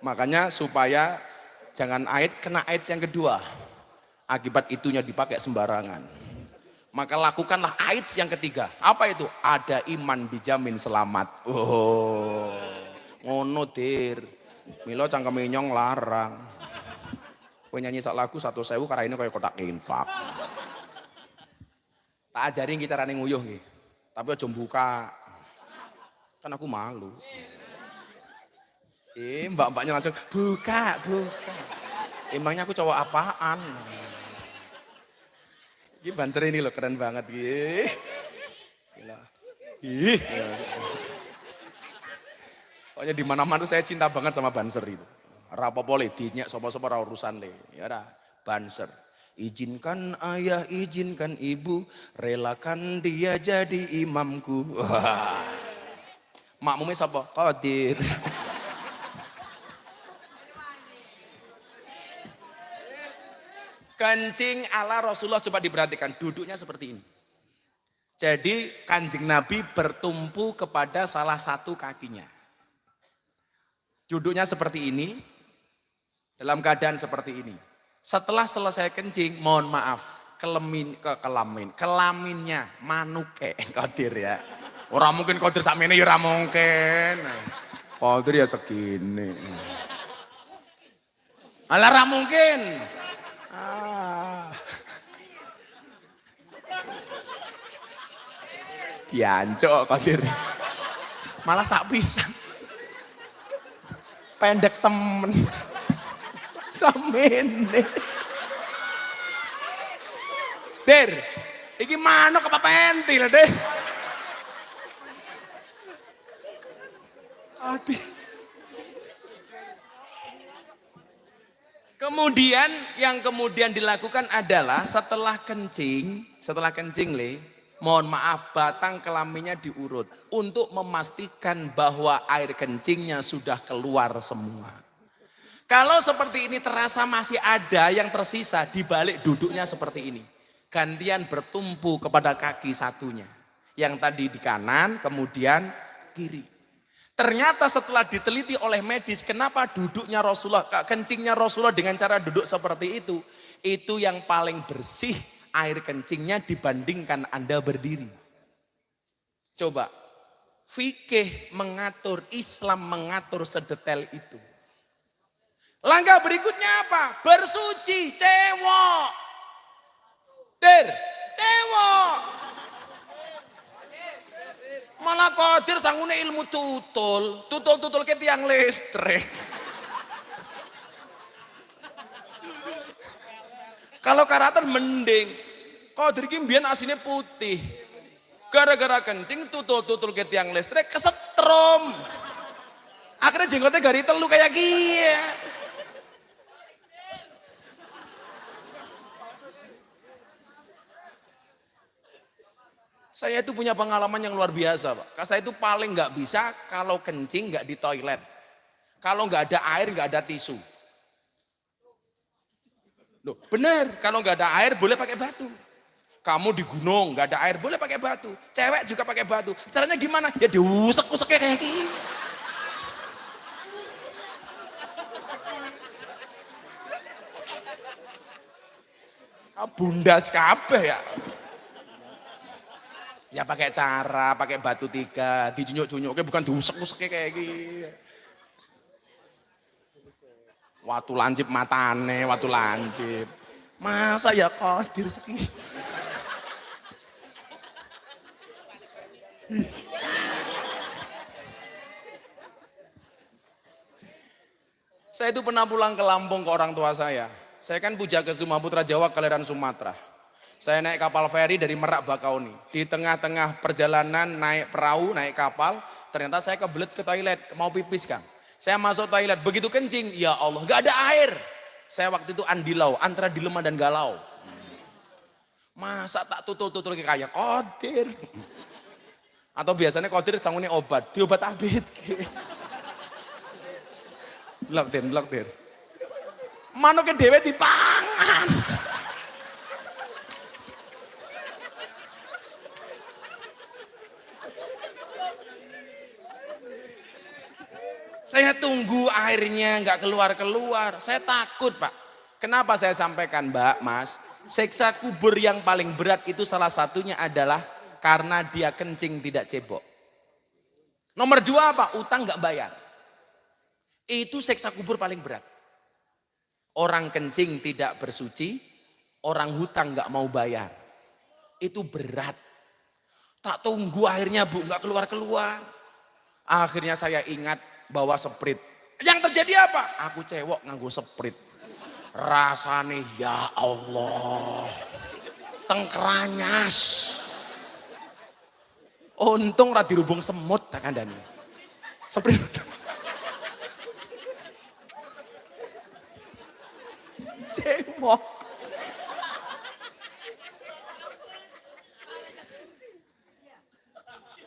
Makanya supaya jangan AIDS, kena AIDS yang kedua. Akibat itunya dipakai sembarangan. Maka lakukanlah AIDS yang ketiga. Apa itu? Ada iman dijamin selamat. Oh, ngono dir. Milo cangkeme nyong larang. Kowe nyanyi sak lagu 1.000 karena ini kayak kotak infak. Tak ajarin iki carane nguyuh nggih. Tapi aja buka. Kan aku malu. Mbak-mbaknya langsung buka. Emangnya aku cowok apaan? Ini banser ini loh keren banget gih. Gila. Pokoknya di mana-mana saya cinta banget sama banser itu. Rapopo le dinyak sapa-sapa ora urusan le. Ya ora, banser. Izinkan ayah, izinkan ibu, relakan dia jadi imamku. Wah. Makmumnya sapa? Qadir. Kencing ala Rasulullah coba diperhatikan, duduknya seperti ini. Jadi Kanjeng Nabi bertumpu kepada salah satu kakinya. Duduknya seperti ini. Dalam keadaan seperti ini. Setelah selesai kencing, mohon maaf, kelaminnya manuke Qadir ya. Ora mungkin Qadir sakmene ya ora mungkin. Qadir ya segini. Alah ora mungkin. Diancok Qadir. Malah sak pisan. Pendek temen. Samene. Der, iki manuk apa pentil, deh. Hati. Kemudian yang kemudian dilakukan adalah setelah kencing le, mohon maaf batang kelaminnya diurut untuk memastikan bahwa air kencingnya sudah keluar semua. Kalau seperti ini terasa masih ada yang tersisa di balik duduknya seperti ini. Gantian bertumpu kepada kaki satunya. Yang tadi di kanan kemudian kiri. Ternyata setelah diteliti oleh medis, kenapa duduknya Rasulullah, kencingnya Rasulullah dengan cara duduk seperti itu yang paling bersih air kencingnya dibandingkan Anda berdiri. Coba, fikih mengatur, Islam mengatur sedetail itu. Langkah berikutnya apa? Bersuci, cewek. Cewek. Malah Qadir sangune ilmu tutul ke tiang listrik. Kalau karatan mending, Qadir ki mbiyen asine putih. Gara-gara kencing tutul ke tiang listrik kesetrum. Akhirnya jenggotnya gari telu kayak gini. Saya itu punya pengalaman yang luar biasa, Pak. Saya itu paling nggak bisa kalau kencing nggak di toilet. Kalau nggak ada air, nggak ada tisu. Loh, bener, kalau nggak ada air boleh pakai batu. Kamu di gunung nggak ada air boleh pakai batu. Cewek juga pakai batu. Caranya gimana? Ya diusek-useknya kayak gini. Bundas kabeh ya. Ya pakai cara, pakai batu 3, dijunyuk-junyuk, bukan diusek-usek kayak gini. Watu lancip matane, watu lancip. Masa ya Qadir segini? Saya itu pernah pulang ke Lampung ke orang tua saya. Saya kan puja ke Putra Jawa, Kelahiran Sumatera. Saya naik kapal feri dari Merak Bakauni. Di tengah-tengah perjalanan naik perahu, naik kapal, ternyata saya kebelet ke toilet, mau pipis kan. Saya masuk toilet, begitu kencing, ya Allah, gak ada air. Saya waktu itu andilau, antara dilema dan galau. Masa tak tutul-tutul kayak Qadir. Atau biasanya Qadir sangune obat, diobat abit. Blok-dir. Manuknya dewe dipangan. Saya tunggu airnya nggak keluar. Saya takut, Pak. Kenapa saya sampaikan, Mbak, Mas? Siksa kubur yang paling berat itu salah satunya adalah karena dia kencing tidak cebok. Nomor 2 apa? Utang nggak bayar. Itu siksa kubur paling berat. Orang kencing tidak bersuci, orang hutang nggak mau bayar. Itu berat. Tak tunggu akhirnya Bu nggak keluar. Akhirnya saya ingat bawa sprit. Yang terjadi apa? Aku cewek nganggo sprit. Rasane ya Allah. Tengkeranyas. Untung ra dirubung semut tak kandani. Sprit. Cewek.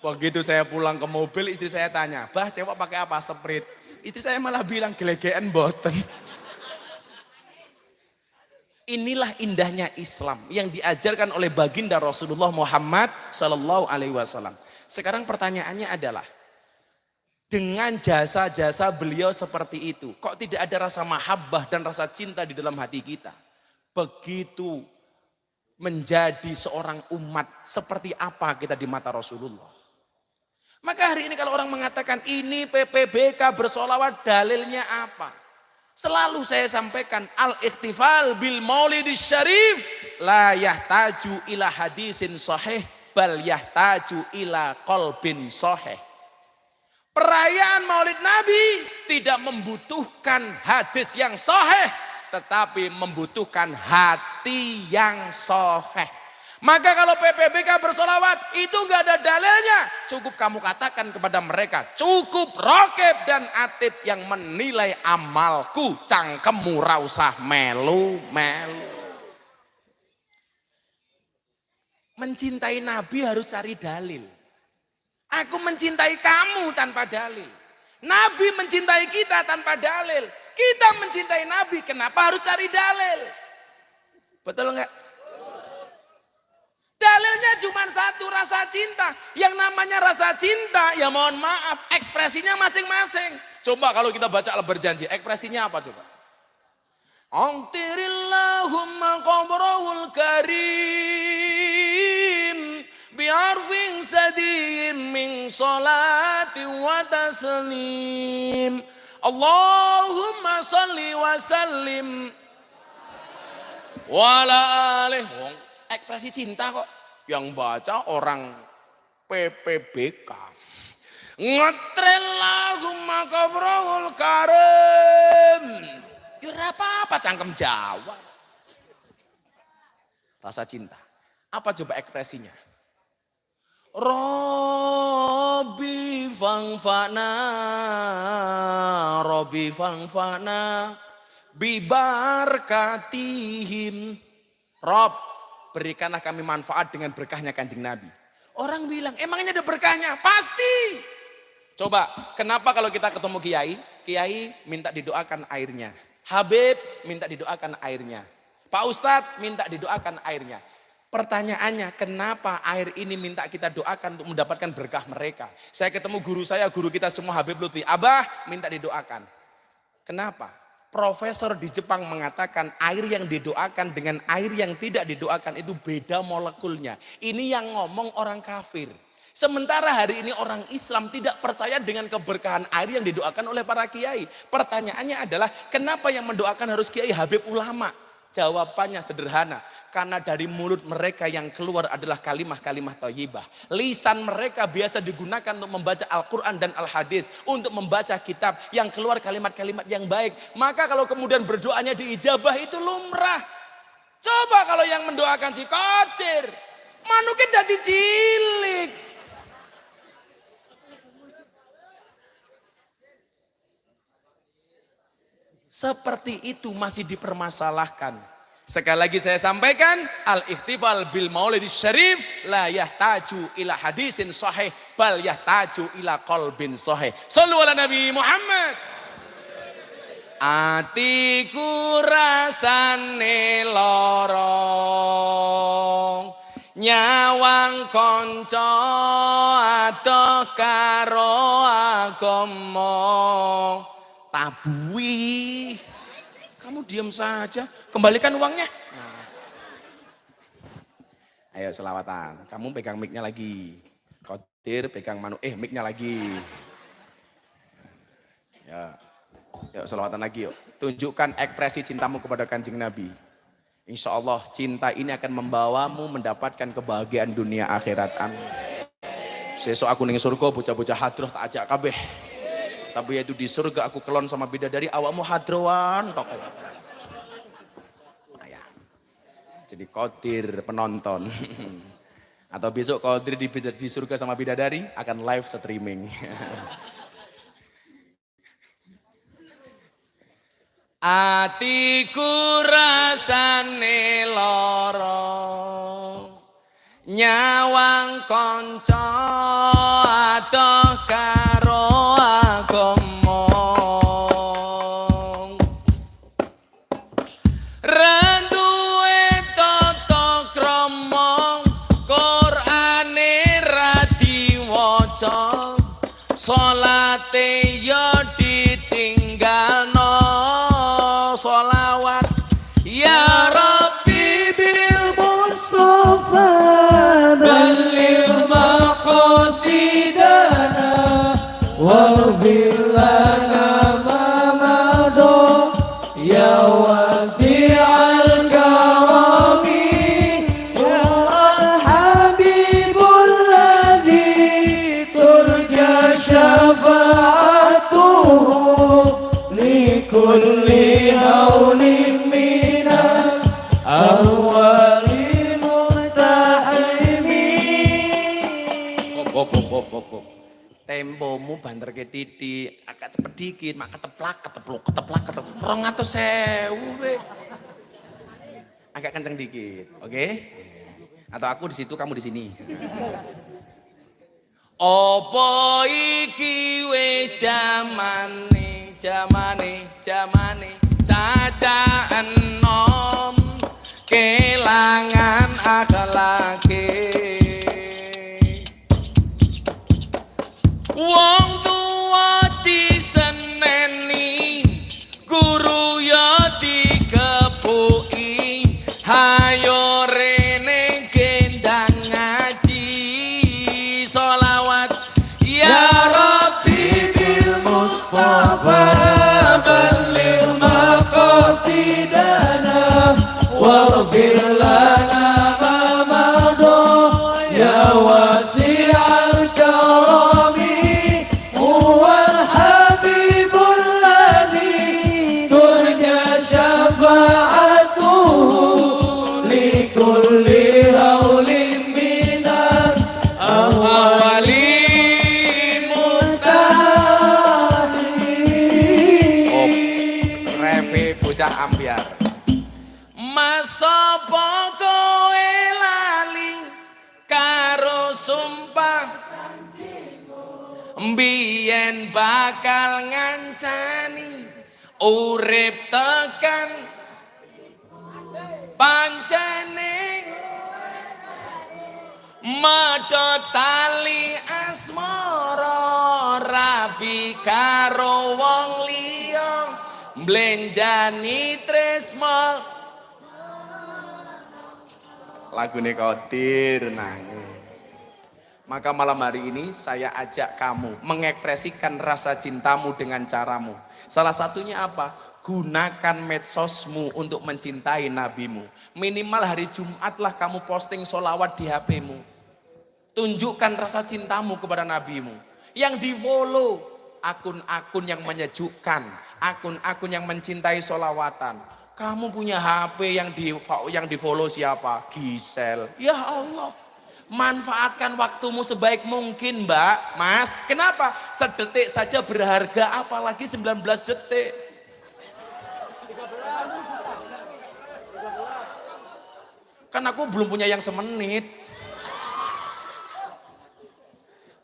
Begitu saya pulang ke mobil, istri saya tanya, "Bah, cewek pakai apa?" Sprit. Istri saya malah bilang, "Gelegean boten." Inilah indahnya Islam yang diajarkan oleh baginda Rasulullah Muhammad Sallallahu Alaihi Wasallam. Sekarang pertanyaannya adalah, dengan jasa-jasa beliau seperti itu, kok tidak ada rasa mahabbah dan rasa cinta di dalam hati kita? Begitu menjadi seorang umat, seperti apa kita di mata Rasulullah? Maka hari ini kalau orang mengatakan ini PPBK bersolawat, dalilnya apa? Selalu saya sampaikan, al-ikhtifal bil maulidis syarif la yahtaju ila hadisin sahih bal yahtaju ila qalbin sahih. Perayaan Maulid Nabi tidak membutuhkan hadis yang sahih, tetapi membutuhkan hati yang sahih. Maka kalau PPBK bersolawat itu nggak ada dalilnya, cukup kamu katakan kepada mereka, cukup Rokib dan Atid yang menilai amalku, cangkemmu ra usah melu-melu. Mencintai Nabi harus cari dalil. Aku mencintai kamu tanpa dalil. Nabi mencintai kita tanpa dalil. Kita mencintai Nabi, kenapa harus cari dalil? Betul enggak? Dalilnya cuma satu, rasa cinta. Yang namanya rasa cinta, ya mohon maaf, ekspresinya masing-masing. Coba kalau kita baca Al-Berjanji, ekspresinya apa coba? Angtirillahumma qabrahul karim bi'arfin sadiyim min salati wa taslim. Allahumma salli wa sallim wala alih. Ekspresi cinta kok. Yang baca orang PPBK. Ngetrillahumma qabrahul karim. Ya apa-apa cangkem Jawa. Rasa cinta. Apa coba ekspresinya? Robbi fangfana bibarkatihim. Rob, berikanlah kami manfaat dengan berkahnya Kanjeng Nabi. Orang bilang, emangnya ada berkahnya? Pasti. Coba, kenapa kalau kita ketemu Kiai, Kiai minta didoakan airnya. Habib minta didoakan airnya. Pak Ustadz minta didoakan airnya. Pertanyaannya, kenapa air ini minta kita doakan untuk mendapatkan berkah mereka? Saya ketemu guru saya, guru kita semua Habib Lutfi. Abah minta didoakan. Kenapa? Profesor di Jepang mengatakan air yang didoakan dengan air yang tidak didoakan itu beda molekulnya. Ini yang ngomong orang kafir. Sementara hari ini orang Islam tidak percaya dengan keberkahan air yang didoakan oleh para kiai. Pertanyaannya adalah kenapa yang mendoakan harus kiai Habib ulama? Jawabannya sederhana. Karena dari mulut mereka yang keluar adalah kalimah-kalimah thayyibah. Lisan mereka biasa digunakan untuk membaca Al-Quran dan Al-Hadis. Untuk membaca kitab yang keluar kalimat-kalimat yang baik. Maka kalau kemudian berdoanya diijabah itu lumrah. Coba kalau yang mendoakan si Qadir. Manukin dadi cilik. Seperti itu masih dipermasalahkan. Sekali lagi saya sampaikan, al-ihtifal bil maulidis syarif la yahtaju ila hadisin sahih bal yahtaju ila qalbin sahih. Shallu ala Nabi Muhammad. Atiku rasane lorong nyawang konco atoh karo agama. Tabui, kamu diam saja, kembalikan uangnya. Nah. Ayo selawatan, kamu pegang mic-nya lagi. Qadir pegang mic-nya lagi. Ya, yuk selawatan lagi yuk. Tunjukkan ekspresi cintamu kepada Kanjeng Nabi. Insya Allah cinta ini akan membawamu mendapatkan kebahagiaan dunia akhirat. Amin. Sesuk aku ning surga bocah-bocah hadroh tak ajak kabeh. Tapi yaitu di surga aku kelon sama bidadari awakmu hadroan tok. Jadi Qadir penonton. Atau besok Qadir di surga sama bidadari akan live streaming. Atiku rasane loro nyawang konco atoh karo agama randuwe tata krama Qur'ane ra diwaca salate ya ditinggalno sholawat ya Rabbi bil Mustafa balligh maqasidana waghfir lana ma madha ya wasi'al karami ya al-habibul ladzi turja syafa'atuhu li kulli hawlin minal awwali muhtahimi. Kok. Tempomu banter ke titik, agak cepet dikit, mak keteplak, keteplok. 200.000 we. Agak kenceng dikit, oke? Atau aku di situ, kamu di sini. Opo iki wis jamane caca enom kelangan akhlake bocah ambyar. Masapa kowe lali karo sumpah mbiyen bakal ngancani urip tekan pancene medhot tali asmara rabi karo wong liya mblenjani tresma. Lagune Qadir nangis. Maka malam hari ini saya ajak kamu mengekspresikan rasa cintamu dengan caramu. Salah satunya apa? Gunakan medsosmu untuk mencintai nabimu. Minimal hari Jumat lah kamu posting sholawat di HP-mu. Tunjukkan rasa cintamu kepada nabimu. Yang di follow akun-akun yang menyejukkan, akun-akun yang mencintai sholawatan. Kamu punya HP yang di follow siapa? Gisel. Ya Allah. Manfaatkan waktumu sebaik mungkin, Mbak, Mas. Kenapa? Sedetik saja berharga, apalagi 19 detik. Kan aku belum punya yang semenit.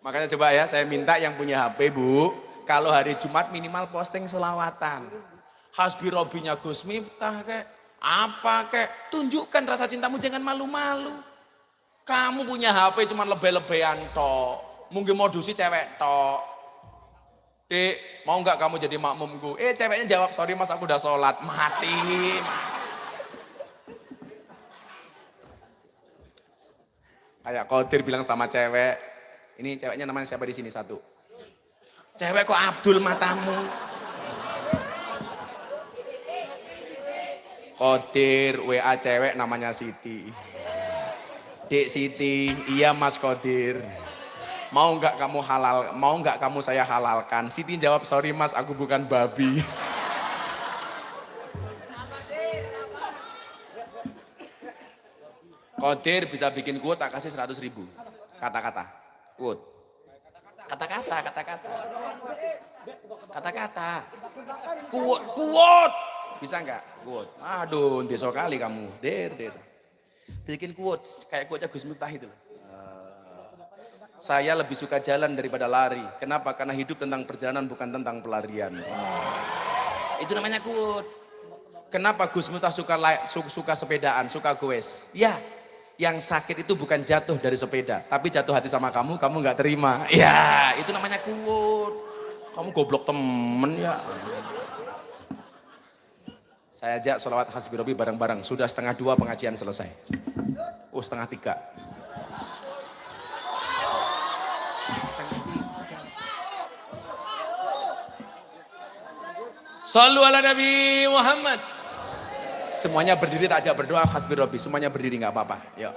Makanya coba ya, saya minta yang punya HP, Bu, kalau hari Jumat minimal posting selawatan. Hasbi Robinya Gus Miftah kek, apa kek, tunjukkan rasa cintamu, jangan malu-malu. Kamu punya HP cuma lebay-lebayan tok. Mungkin modusi cewek tok. Dek, mau nggak kamu jadi makmumku? Ceweknya jawab, sorry mas aku udah sholat. Mati. Kayak Qadir bilang sama cewek. Ini ceweknya namanya siapa di sini satu? Cewek kok Abdul matamu? Qadir WA cewek namanya Siti. Dek Siti, iya Mas Qadir. Mau nggak kamu saya halalkan? Siti jawab, sorry Mas, aku bukan babi. Qadir bisa bikin quote tak kasih 100.000. Kata-kata. Quote. Kata-kata. Quote. Bisa nggak? Quote. Aduh, ndesa kali kamu. Der. Bikin quotes, kayak quote-nya Gus Miftah itu. Saya lebih suka jalan daripada lari. Kenapa? Karena hidup tentang perjalanan bukan tentang pelarian. Itu namanya quote. Kenapa Gus Miftah suka sepedaan, suka goes? Ya, yang sakit itu bukan jatuh dari sepeda, tapi jatuh hati sama kamu nggak terima. Ya, itu namanya quote. Kamu goblok temen ya. Saya ajak sholawat Hasbi Robi bareng-bareng. Sudah 1:30 pengajian selesai. 2:30. Shallu ala Nabi Muhammad. Semuanya berdiri, tak ajak berdoa Hasbi Robi. Semuanya berdiri nggak apa-apa. Yuk.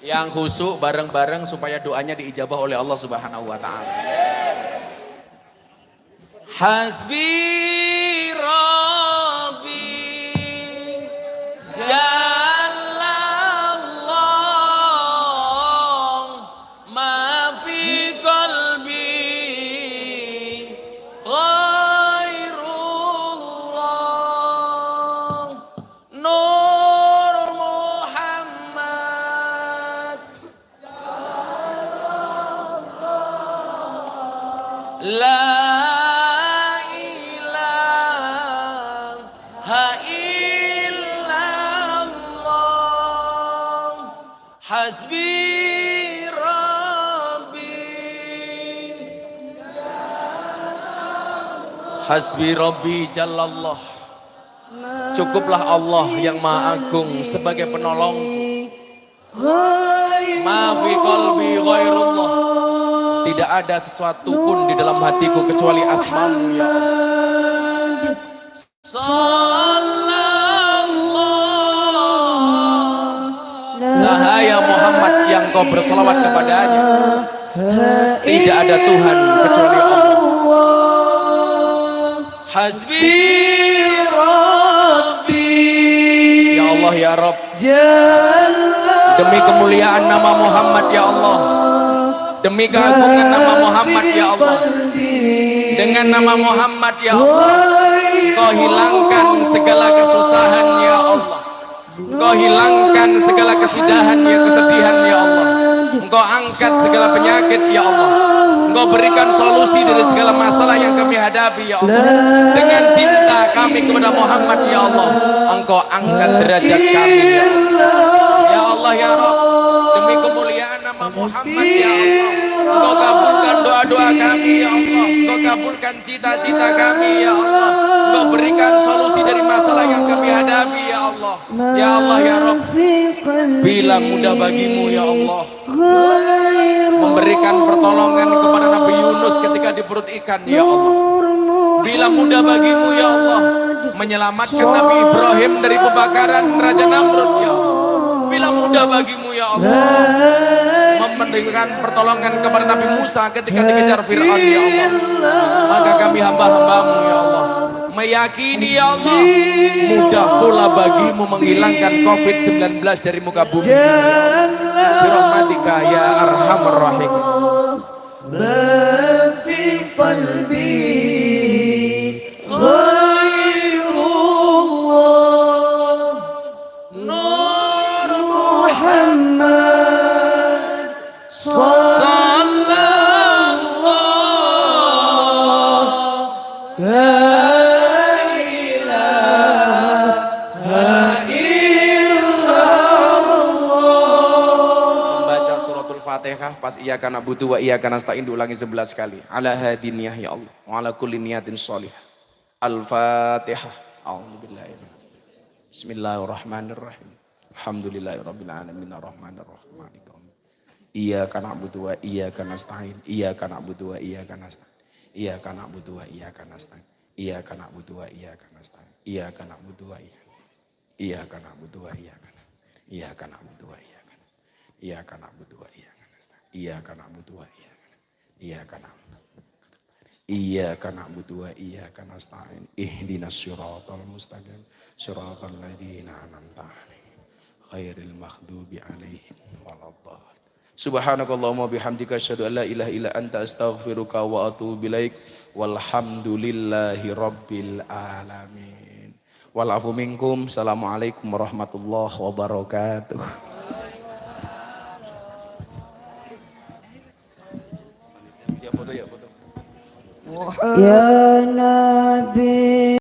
Yang khusyuk bareng-bareng supaya doanya diijabah oleh Allah Subhanahu wa taala. Hasbi Rabbi Jallallah ma fi qalbi ghairullah Nur Muhammad La Hasbi Rabbi Jallallah. Cukuplah Allah yang Maha Agung sebagai penolong. Ma fi qalbi ghairullah. Tidak ada sesuatu pun di dalam hatiku kecuali asmamu ya Allah. Cahaya Muhammad yang kau berselawat kepadanya. Tidak ada Tuhan kecuali Allah. Hasbi Rabbi. Ya Allah ya Rabb. Demi kemuliaan nama Muhammad ya Allah. Demi keagungan nama Muhammad ya Allah. Dengan nama Muhammad ya Allah, Engkau hilangkan segala kesusahan ya Allah, Engkau hilangkan segala kesedihan ya Allah, Engkau angkat segala penyakit ya Allah, Engkau berikan solusi dari segala masalah yang kami hadapi ya Allah. Dengan cinta kami kepada Muhammad ya Allah, Engkau angkat derajat kami ya Allah. Ya Allah ya Rabb, demi kemuliaan nama Muhammad ya Allah, Engkau kabulkan doa-doa kami ya Allah, Engkau kabulkan cita-cita kami ya Allah, Engkau berikan solusi dari masalah yang kami hadapi ya Allah. Ya Allah ya Rabb, bila mudah bagimu ya Allah memberikan pertolongan kepada Nabi Yunus ketika di perut ikan ya Allah, bila mudah bagimu ya Allah menyelamatkan Nabi Ibrahim dari pembakaran Raja Namrud ya Allah, bila mudah bagimu ya Allah memberikan pertolongan kepada Nabi Musa ketika dikejar Fir'aun ya Allah, maka kami hamba-hambamu ya Allah meyakini ya Allah mudah pula bagimu menghilangkan COVID-19 dari muka bumi ini ya Allah. Birahmatika ya arhamar rahim. في قلبي غير الله نور محمد صلى الله لا إله إلا الله. Membaca suratul Fatihah pas iyyaka na'budu wa iyyaka nasta'in diulangi 11 kali. Ala hadiniyah ya Allah wa ala kulli niyatin sholihah. Al-Fatihah. A'udzubillahi Bismillahirrahmanirrahim. Alhamdulillahirabbil alamin arrahmanir rahim maliki yaumiddin. Iyyaka na'budu wa iyyaka nasta'in. Iyyaka na'budu wa iyyaka nasta'in. Iyyaka na'budu wa iyyaka nasta'in. Iyyaka na'budu wa iyyaka nasta'in. Iyyaka na'budu wa iyyaka na'budu wa iyyaka iyyaka na'budu wa iyyaka iyyaka na'budu wa iyyaka nasta'in. Iyyaka na'budu wa iyyaka na'budu. Iyyaka na'budu wa iyyaka nasta'in. Ihdinas siratal mustaqim. Siratal ladzina an'amta 'alaihim ghairil maghdubi 'alaihim waladdallin. Subhanakallahumma bihamdika asyhadu an la ilaha illa anta astaghfiruka wa atubu ilaik. Walhamdulillahi rabbil alamin. Wal afu minkum. Assalamualaikum warahmatullahi wabarakatuh. Ya foto ya foto. يا نبي